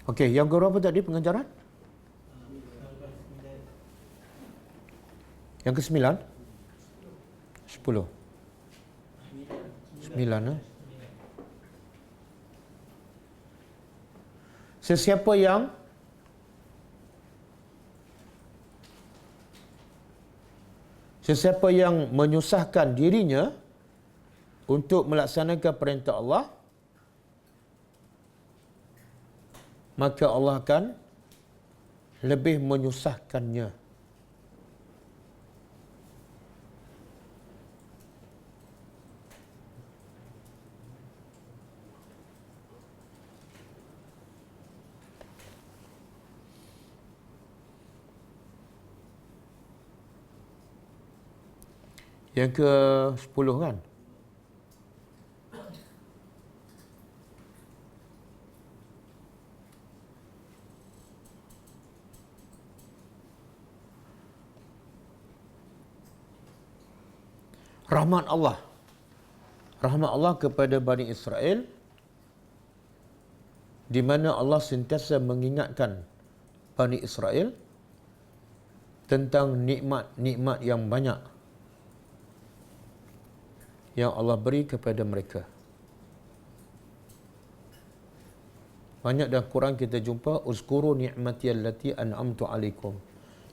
Speaker 2: Okey, yang berapa tadi pengajaran? Yang ke-9? 10. 9. Sesiapa yang menyusahkan dirinya untuk melaksanakan perintah Allah, maka Allah akan lebih menyusahkannya. Yang ke-10 kan? Rahmat Allah. Rahmat Allah kepada Bani Israel, di mana Allah sentiasa mengingatkan Bani Israel tentang nikmat-nikmat yang banyak yang Allah beri kepada mereka. Banyak dalam Quran kita jumpa uzkuru ni'mati allati an'amtu alaikum.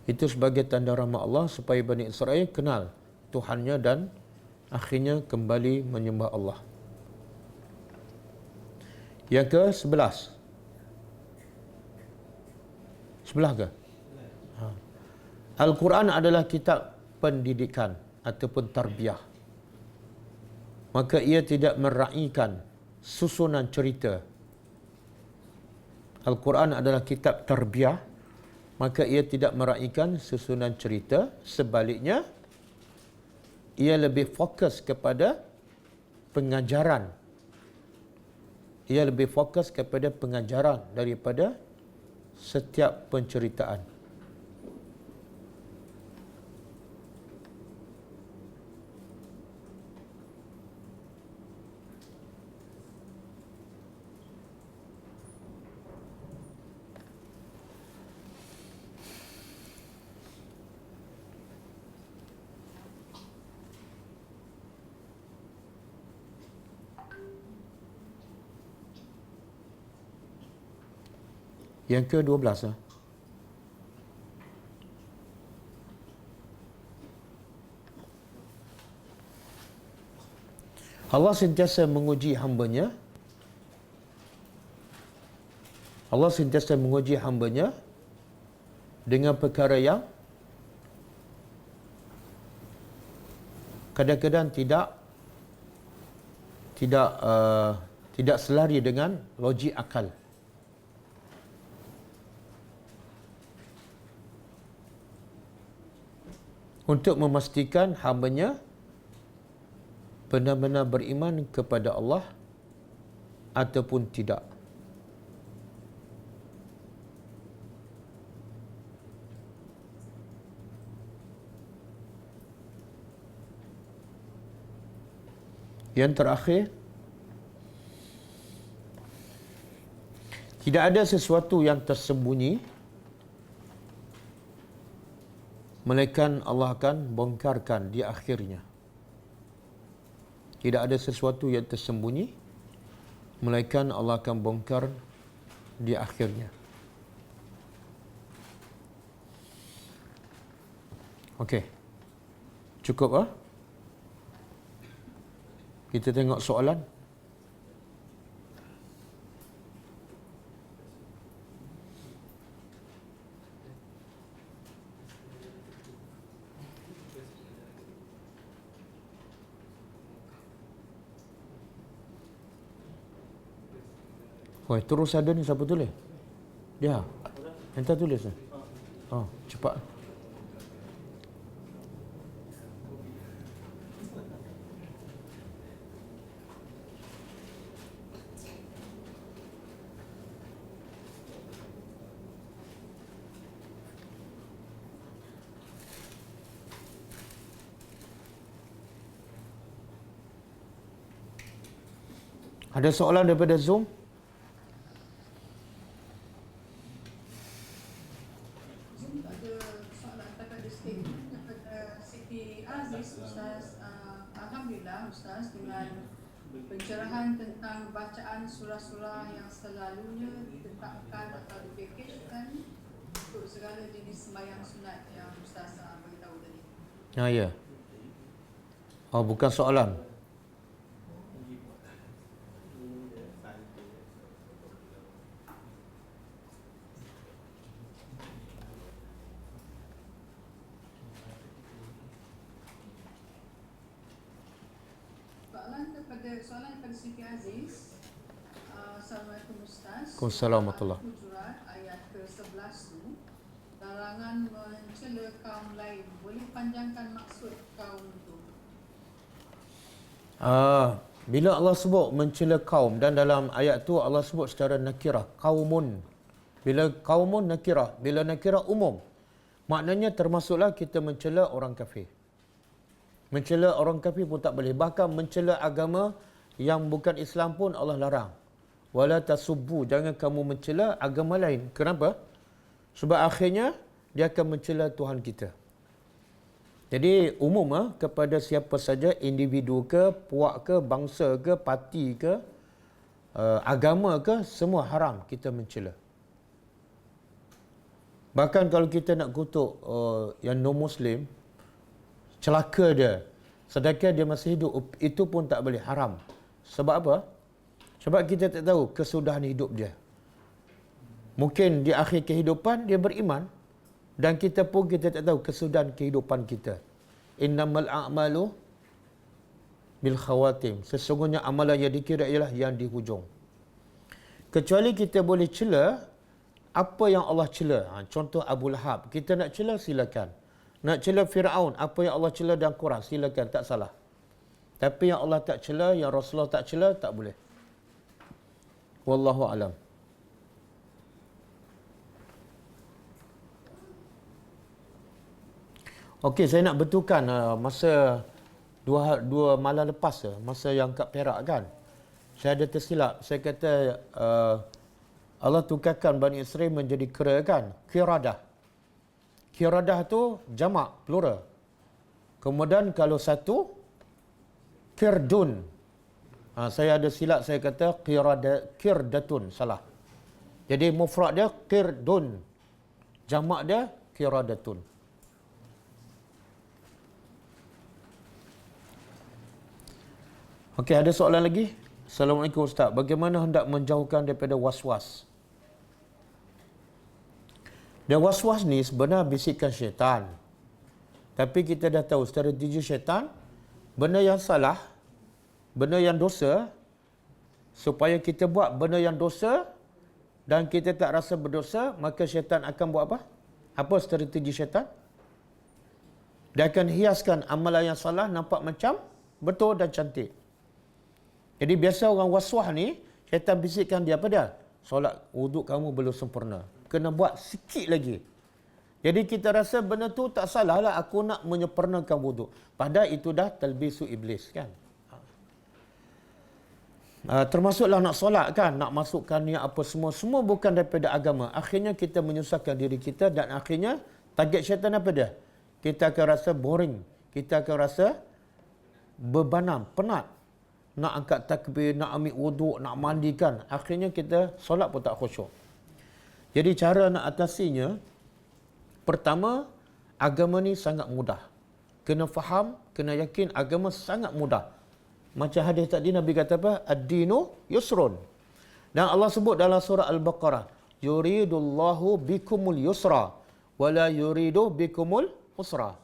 Speaker 2: Itu sebagai tanda rahmat Allah supaya Bani Israel kenal Tuhannya dan akhirnya kembali menyembah Allah. Yang ke-11. 11 ke? Al-Quran adalah kitab pendidikan ataupun tarbiyah. Maka ia tidak meraihkan susunan cerita. Al-Quran adalah kitab tarbiyah, maka ia tidak meraihkan susunan cerita. Sebaliknya, ia lebih fokus kepada pengajaran. Ia lebih fokus kepada pengajaran daripada setiap penceritaan. Yang ke-12. Allah sentiasa menguji hamba-Nya. Allah sentiasa menguji hamba-Nya dengan perkara yang kadang-kadang tidak selari dengan logik akal. Untuk memastikan hamba-Nya benar-benar beriman kepada Allah ataupun tidak. Yang terakhir, tidak ada sesuatu yang tersembunyi melainkan Allah akan bongkarkan di akhirnya. Tidak ada sesuatu yang tersembunyi melainkan Allah akan bongkar di akhirnya. Okey. Cukup ah? Kita tengok soalan. Woi, terus ada ni siapa tulis? Dia. Entah tulis. Oh, cepat. Ada soalan daripada Zoom?
Speaker 3: Ada soalan daripada statement daripada Siti Aziz, Ustaz. Alhamdulillah Ustaz, dengan pencerahan tentang bacaan surah-surah yang selalunya ditetapkan atau dipakejkan untuk segala jenis sembahyang sunat yang Ustaz beritahu tadi.
Speaker 2: Ya. Oh, bukan soalan.
Speaker 3: Soalan daripada Siti Aziz. Assalamualaikum Ustaz.
Speaker 2: Waalaikumsalam warahmatullahi.
Speaker 3: Al-Hujurat ayat ke-11 tu, larangan mencela kaum lain. Boleh panjangkan maksud kaum tu?
Speaker 2: Bila Allah sebut mencela kaum, dan dalam ayat tu Allah sebut secara nakirah, kaumun. Bila kaumun nakirah, bila nakirah umum, maknanya termasuklah kita mencela orang kafir. Mencela orang kafir pun tak boleh. Bahkan mencela agama yang bukan Islam pun Allah larang. Wala tasubbu, jangan kamu mencela agama lain. Kenapa? Sebab akhirnya dia akan mencela Tuhan kita. Jadi umum kepada siapa saja, individu ke, puak ke, bangsa ke, parti ke, agama ke, semua haram kita mencela. Bahkan kalau kita nak kutuk yang non-Muslim, celaka dia, sedangkan dia masih hidup, itu pun tak boleh, haram. Sebab apa? Sebab kita tak tahu kesudahan hidup dia. Mungkin di akhir kehidupan dia beriman, dan kita pun kita tak tahu kesudahan kehidupan kita. Innamal a'malu bil khawatim. Sesungguhnya amalan yang dikira ialah yang di hujung. Kecuali kita boleh cela apa yang Allah cela. Contoh Abu Lahab, kita nak cela silakan. Nak cela Fir'aun, apa yang Allah cela dan Quran, silakan, tak salah. Tapi yang Allah tak cela, yang Rasulullah tak cela, tak boleh. Wallahu alam. Okey, saya nak betulkan masa dua malam lepas, masa yang kat Perak kan. Saya ada tersilap. Saya kata Allah tukarkan Bani Israel menjadi kera kan. Qiradah. Qiradah tu jamak, plural. Kemudian kalau satu, kirdun. Saya ada silap, saya kata kirdatun, salah. Jadi mufrad dia kirdun. Jamak dia qiradatun. Okey, ada soalan lagi? Assalamualaikum Ustaz. Bagaimana hendak menjauhkan daripada was-was? Dan was-was ni sebenarnya bisikan syaitan. Tapi kita dah tahu strategi syaitan, benda yang salah, benda yang dosa, supaya kita buat benda yang dosa dan kita tak rasa berdosa, maka syaitan akan buat apa? Apa strategi syaitan? Dia akan hiaskan amalan yang salah nampak macam betul dan cantik. Jadi biasa orang waswah ni, syaitan bisikkan dia apa dia? Solat wuduk kamu belum sempurna. Kena buat sikit lagi. Jadi kita rasa benda tu tak salah lah, aku nak menyempurnakan wuduk. Padahal itu dah talbisu iblis kan. Termasuklah nak solat kan, nak masukkan niat apa semua bukan daripada agama. Akhirnya kita menyusahkan diri kita dan akhirnya target syaitan apa dia? Kita akan rasa boring, kita akan rasa bebanam, penat. Nak angkat takbir, nak ambil wuduk, nak mandikan. Akhirnya kita solat pun tak khusyuk. Jadi cara nak atasinya, pertama, agama ni sangat mudah. Kena faham, kena yakin agama sangat mudah. Macam hadis tadi Nabi kata apa? Ad-dinu yusrun. Dan Allah sebut dalam surah Al-Baqarah, yuridullahu bikumul yusra wala yuridu bikumul usra.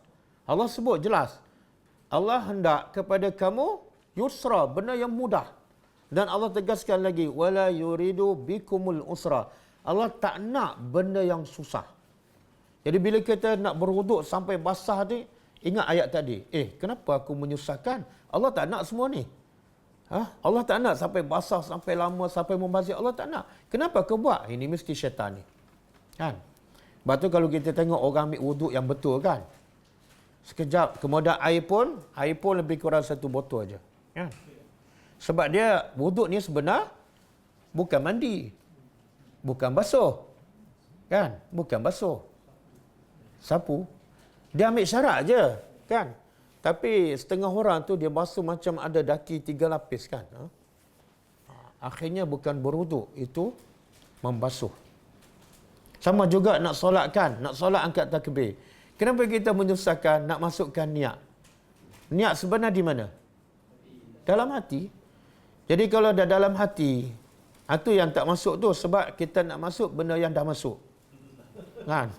Speaker 2: Allah sebut jelas. Allah hendak kepada kamu yusra, benda yang mudah. Dan Allah tegaskan lagi, wala yuridu bikumul usra. Allah tak nak benda yang susah. Jadi bila kita nak berwuduk sampai basah ni, ingat ayat tadi. Kenapa aku menyusahkan? Allah tak nak semua ni. Allah tak nak sampai basah, sampai lama, sampai membazir. Allah tak nak. Kenapa kau buat? Ini mesti syaitan ni. Kan? Sebab tu kalau kita tengok orang ambil wuduk yang betul kan. Sekejap, kemudian air pun lebih kurang 1 botol aja. Kan? Sebab dia, wuduk ni sebenar bukan mandi. Bukan basuh. Kan? Bukan basuh. Sapu. Dia ambil syarat je. Kan? Tapi setengah orang tu dia basuh macam ada daki 3 lapis kan. Akhirnya bukan berwuduk, itu membasuh. Sama juga nak solat kan. Nak solat angkat takbir. Kenapa kita menyusahkan nak masukkan niat? Niat sebenar di mana? Dalam hati. Jadi kalau dah dalam hati, itu yang tak masuk tu sebab kita nak masuk benda yang dah masuk. Kan?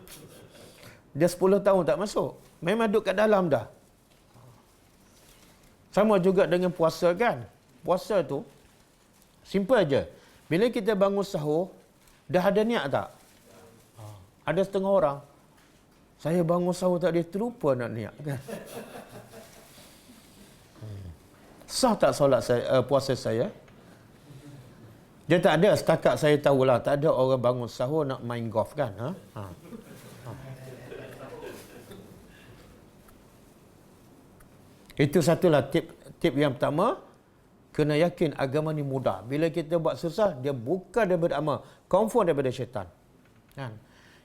Speaker 2: Dia 10 tahun tak masuk. Memang duduk kat dalam dah. Sama juga dengan puasa kan. Puasa tu, simple aja. Bila kita bangun sahur, dah ada niat tak? Ada setengah orang, saya bangun sahur tak dia terlupa nak niat kan. Sah tak solat saya, puasa saya? Dia tak ada, setakat saya tahulah, tak ada orang bangun sahur nak main golf kan. Itu satulah tip yang pertama. Kena yakin agama ni mudah. Bila kita buat susah, dia bukan daripada amal, confirm daripada syaitan. Kan?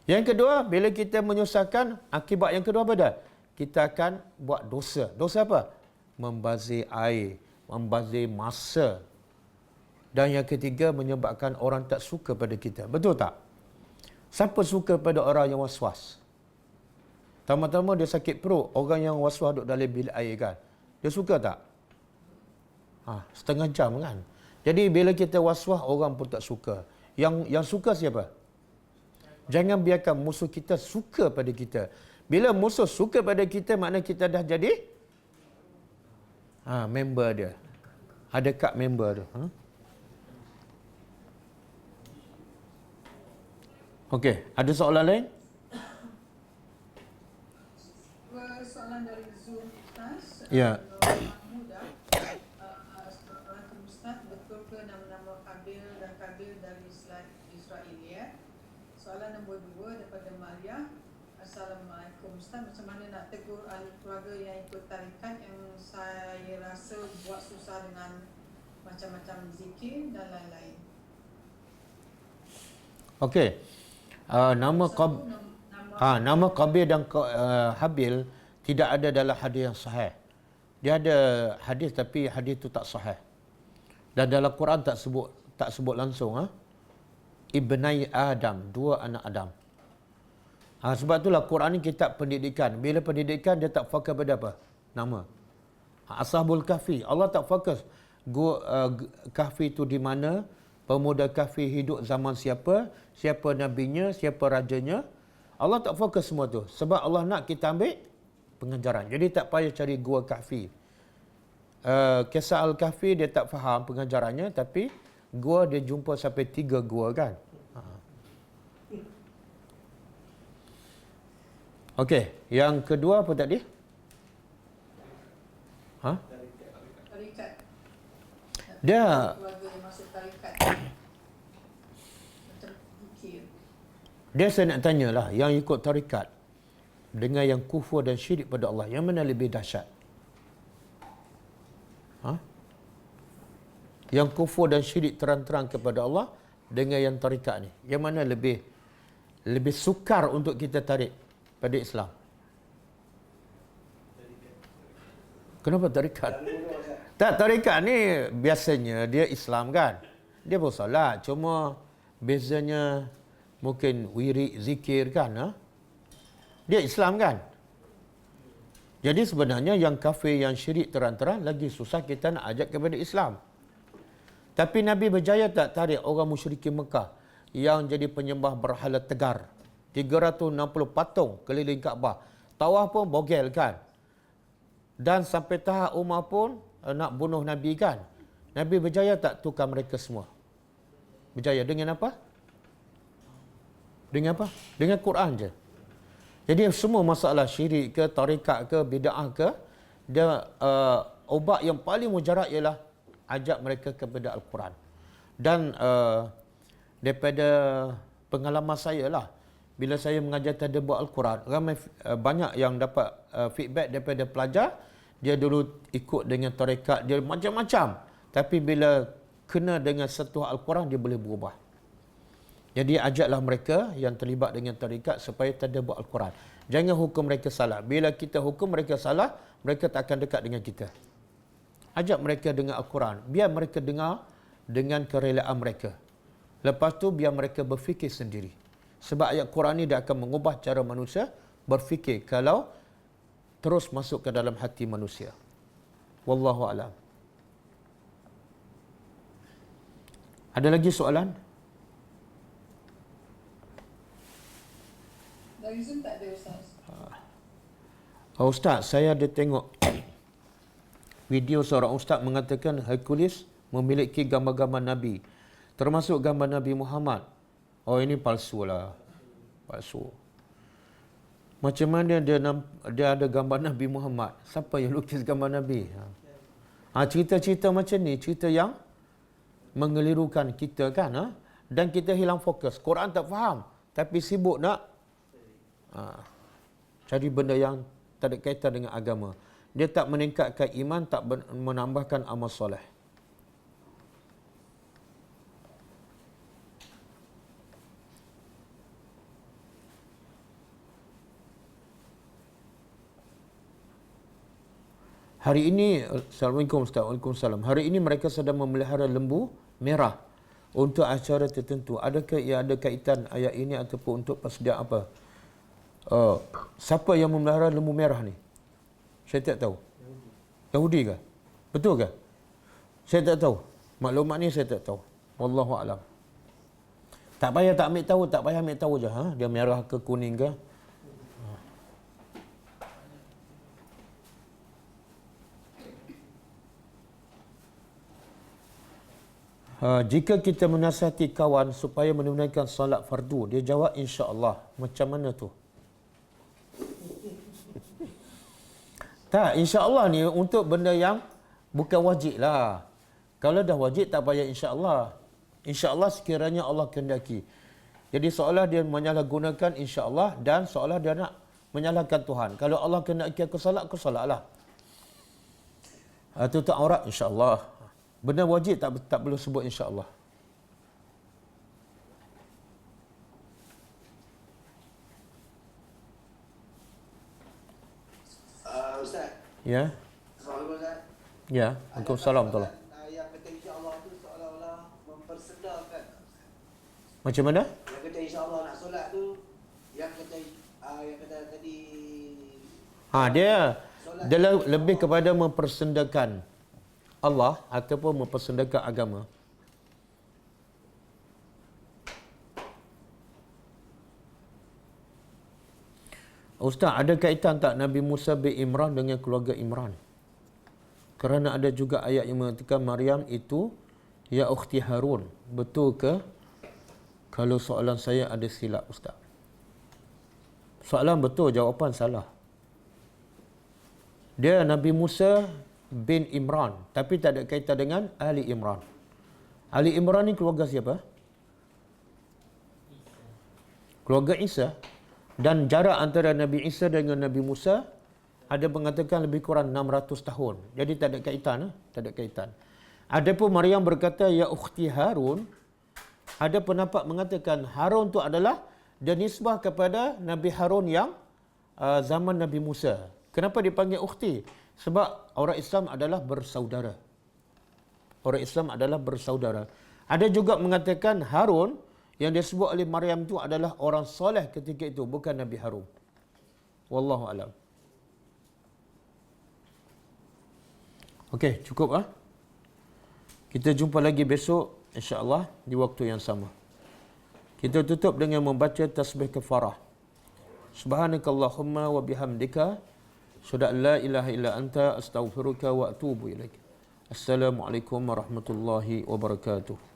Speaker 2: Yang kedua, bila kita menyusahkan, akibat yang kedua apa dah? Kita akan buat dosa. Dosa apa? Membazir air, membazir masa. Dan yang ketiga, menyebabkan orang tak suka pada kita. Betul tak? Siapa suka pada orang yang was-was? Tama-tama dia sakit perut, orang yang was-was duduk dalam bilik air kan. Dia suka tak? Setengah jam kan. Jadi bila kita was-was, orang pun tak suka. Yang suka siapa? Jangan biarkan musuh kita suka pada kita. Bila musuh suka pada kita, maknanya kita dah jadi member dia. Ada kad member tu. Okey, ada soalan lain?
Speaker 3: Soalan dari Zoom Ustaz.
Speaker 2: Ya.
Speaker 3: Mudah. Ustaz, betul ke nama-nama Kabil dan Kabil dari Israel? Soalan nombor 2 daripada Maria. Assalamualaikum Ustaz, macam mana nak tegur ahli keluarga yang ikut tarikat yang saya rasa buat susah dengan macam-macam zikir dan lain-lain?
Speaker 2: Okey. Nama Qabil dan Habil tidak ada dalam hadis yang sahih. Dia ada hadis tapi hadis itu tak sahih. Dan dalam Quran tak sebut langsung Ibnai Adam, 2 anak Adam. Sebab itulah Quran ni kitab pendidikan. Bila pendidikan dia tak fokus pada apa? Nama. Ashabul Kahfi, Allah tak fokus Kahfi itu di mana, pemuda Kahfi hidup zaman siapa, siapa nabinya, siapa rajanya. Allah tak fokus semua tu. Sebab Allah nak kita ambil pengajaran. Jadi tak payah cari gua Kahfi. kisah Al-Kahfi dia tak faham pengajarannya, tapi gua dia jumpa sampai 3 gua kan. Okey, yang kedua apa tadi?
Speaker 3: Tarikat.
Speaker 2: Dia
Speaker 3: Keluarga yang masuk tarikat. Terfikir.
Speaker 2: Dia saya nak tanyalah, yang ikut tarikat dengan yang kufur dan syirik pada Allah, yang mana lebih dahsyat? Yang kufur dan syirik terang-terang kepada Allah dengan yang tarikat ni, yang mana lebih sukar untuk kita tarik pada Islam? Kenapa tarikat? Tak, tarikat ni biasanya dia Islam kan. Dia bersolat, cuma bezanya mungkin wirid, zikir kan. Dia Islam kan. Jadi sebenarnya yang kafir, yang syirik terang-terang lagi susah kita nak ajak kepada Islam. Tapi Nabi berjaya tak tarik orang musyrikin Mekah yang jadi penyembah berhala tegar. 360 patung keliling Kaabah. Tawaf pun bogel kan. Dan sampai tahap Umar pun nak bunuh Nabi kan. Nabi berjaya tak tukar mereka semua? Berjaya dengan apa? Dengan apa? Dengan Quran je. Jadi semua masalah syirik ke, tarikat ke, bid'ah ke, dia ubat yang paling mujarab ialah ajak mereka kepada Al-Quran. Dan daripada pengalaman saya lah, bila saya mengajar tadabbur Al-Quran, ramai banyak yang dapat feedback daripada pelajar. Dia dulu ikut dengan tarekat, dia macam-macam. Tapi bila kena dengan sentuh Al-Quran, dia boleh berubah. Jadi ajaklah mereka yang terlibat dengan tarekat supaya tadabbur Al-Quran. Jangan hukum mereka salah. Bila kita hukum mereka salah, mereka tak akan dekat dengan kita. Ajak mereka dengan Al-Quran. Biar mereka dengar dengan kerelaan mereka. Lepas tu biar mereka berfikir sendiri. Sebab ayat Quran ni dia akan mengubah cara manusia berfikir kalau terus masuk ke dalam hati manusia. Wallahu a'lam. Ada lagi soalan?
Speaker 3: Dari Zoom tak ada Ustaz.
Speaker 2: Ustaz, saya ada tengok video seorang ustaz mengatakan Hercules memiliki gambar-gambar Nabi, termasuk gambar Nabi Muhammad. Oh, ini palsu lah. Palsu. Macam mana dia ada gambar Nabi Muhammad? Siapa yang lukis gambar Nabi? Cerita-cerita macam ni, cerita yang mengelirukan kita kan. Dan kita hilang fokus. Quran tak faham, tapi sibuk nak cari benda yang tak ada kaitan dengan agama. Dia tak meningkatkan iman, tak menambahkan amal soleh. Hari ini, Assalamualaikum Ustaz. Waalaikumsalam. Hari ini mereka sedang memelihara lembu merah untuk acara tertentu. Adakah ia ada kaitan ayat ini ataupun untuk persediaan apa? Siapa yang memelihara lembu merah ni? Saya tak tahu. Yahudi ke? Betul ke? Saya tak tahu. Maklumat ni saya tak tahu. Wallahu a'lam. Tak payah tak ambil tahu, tak payah ambil tahu je. Dia merah ke kuning ke? Jika kita menasihati kawan supaya menunaikan solat fardu, dia jawab insya-Allah. Macam mana tu? Tak, insya-Allah ni untuk benda yang bukan wajib lah. Kalau dah wajib tak payah insya-Allah. Insya-Allah sekiranya Allah kehendaki. Jadi seolah dia menyalahgunakan insya-Allah dan seolah dia nak menyalahkan Tuhan. Kalau Allah kehendaki aku solatlah. Tutup aurat insya-Allah. Benda wajib tak perlu sebut insya-Allah.
Speaker 4: Ustaz.
Speaker 2: Ya.
Speaker 4: Assalamualaikum Ustaz.
Speaker 2: Ya, Waalaikumsalam tolong.
Speaker 4: Yang kata insya-Allah tu seolah-olah mempersedalkan.
Speaker 2: Macam mana?
Speaker 4: Yang kata insya-Allah nak solat tu, yang kata tadi
Speaker 2: Dia lebih kepada mempersendakan Allah ataupun mempersendakan agama. Ustaz, ada kaitan tak Nabi Musa bin Imran dengan keluarga Imran? Kerana ada juga ayat yang mengatakan Maryam itu ya ukhti Harun. Betul ke? Kalau soalan saya ada silap Ustaz. Soalan betul, jawapan salah. Dia Nabi Musa bin Imran, tapi tak ada kaitan dengan Ali Imran. Ali Imran ni keluarga siapa? Keluarga Isa. Dan jarak antara Nabi Isa dengan Nabi Musa ada mengatakan lebih kurang 600 tahun. Jadi tak ada kaitan. Tak ada kaitan. Adapun Maryam berkata, ya ukhti Harun. Ada pendapat mengatakan Harun itu adalah dia nisbah kepada Nabi Harun yang zaman Nabi Musa. Kenapa dipanggil ukhti? Sebab orang Islam adalah bersaudara. Orang Islam adalah bersaudara. Ada juga mengatakan Harun yang disebut oleh Maryam itu adalah orang soleh ketika itu, bukan Nabi Harun. Wallahu a'lam. Okey, cukup Kita jumpa lagi besok insya-Allah di waktu yang sama. Kita tutup dengan membaca tasbih kafarah. Subhanakallahumma wa bihamdika asyhadu an la ilaha illa anta astaghfiruka wa atubu ilaik. Assalamualaikum warahmatullahi wabarakatuh.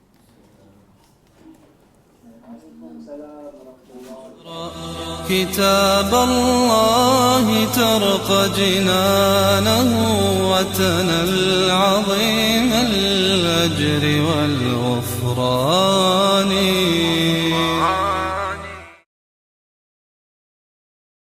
Speaker 1: كتاب الله ترقى جنانه وتنل عظيم الأجر والغفران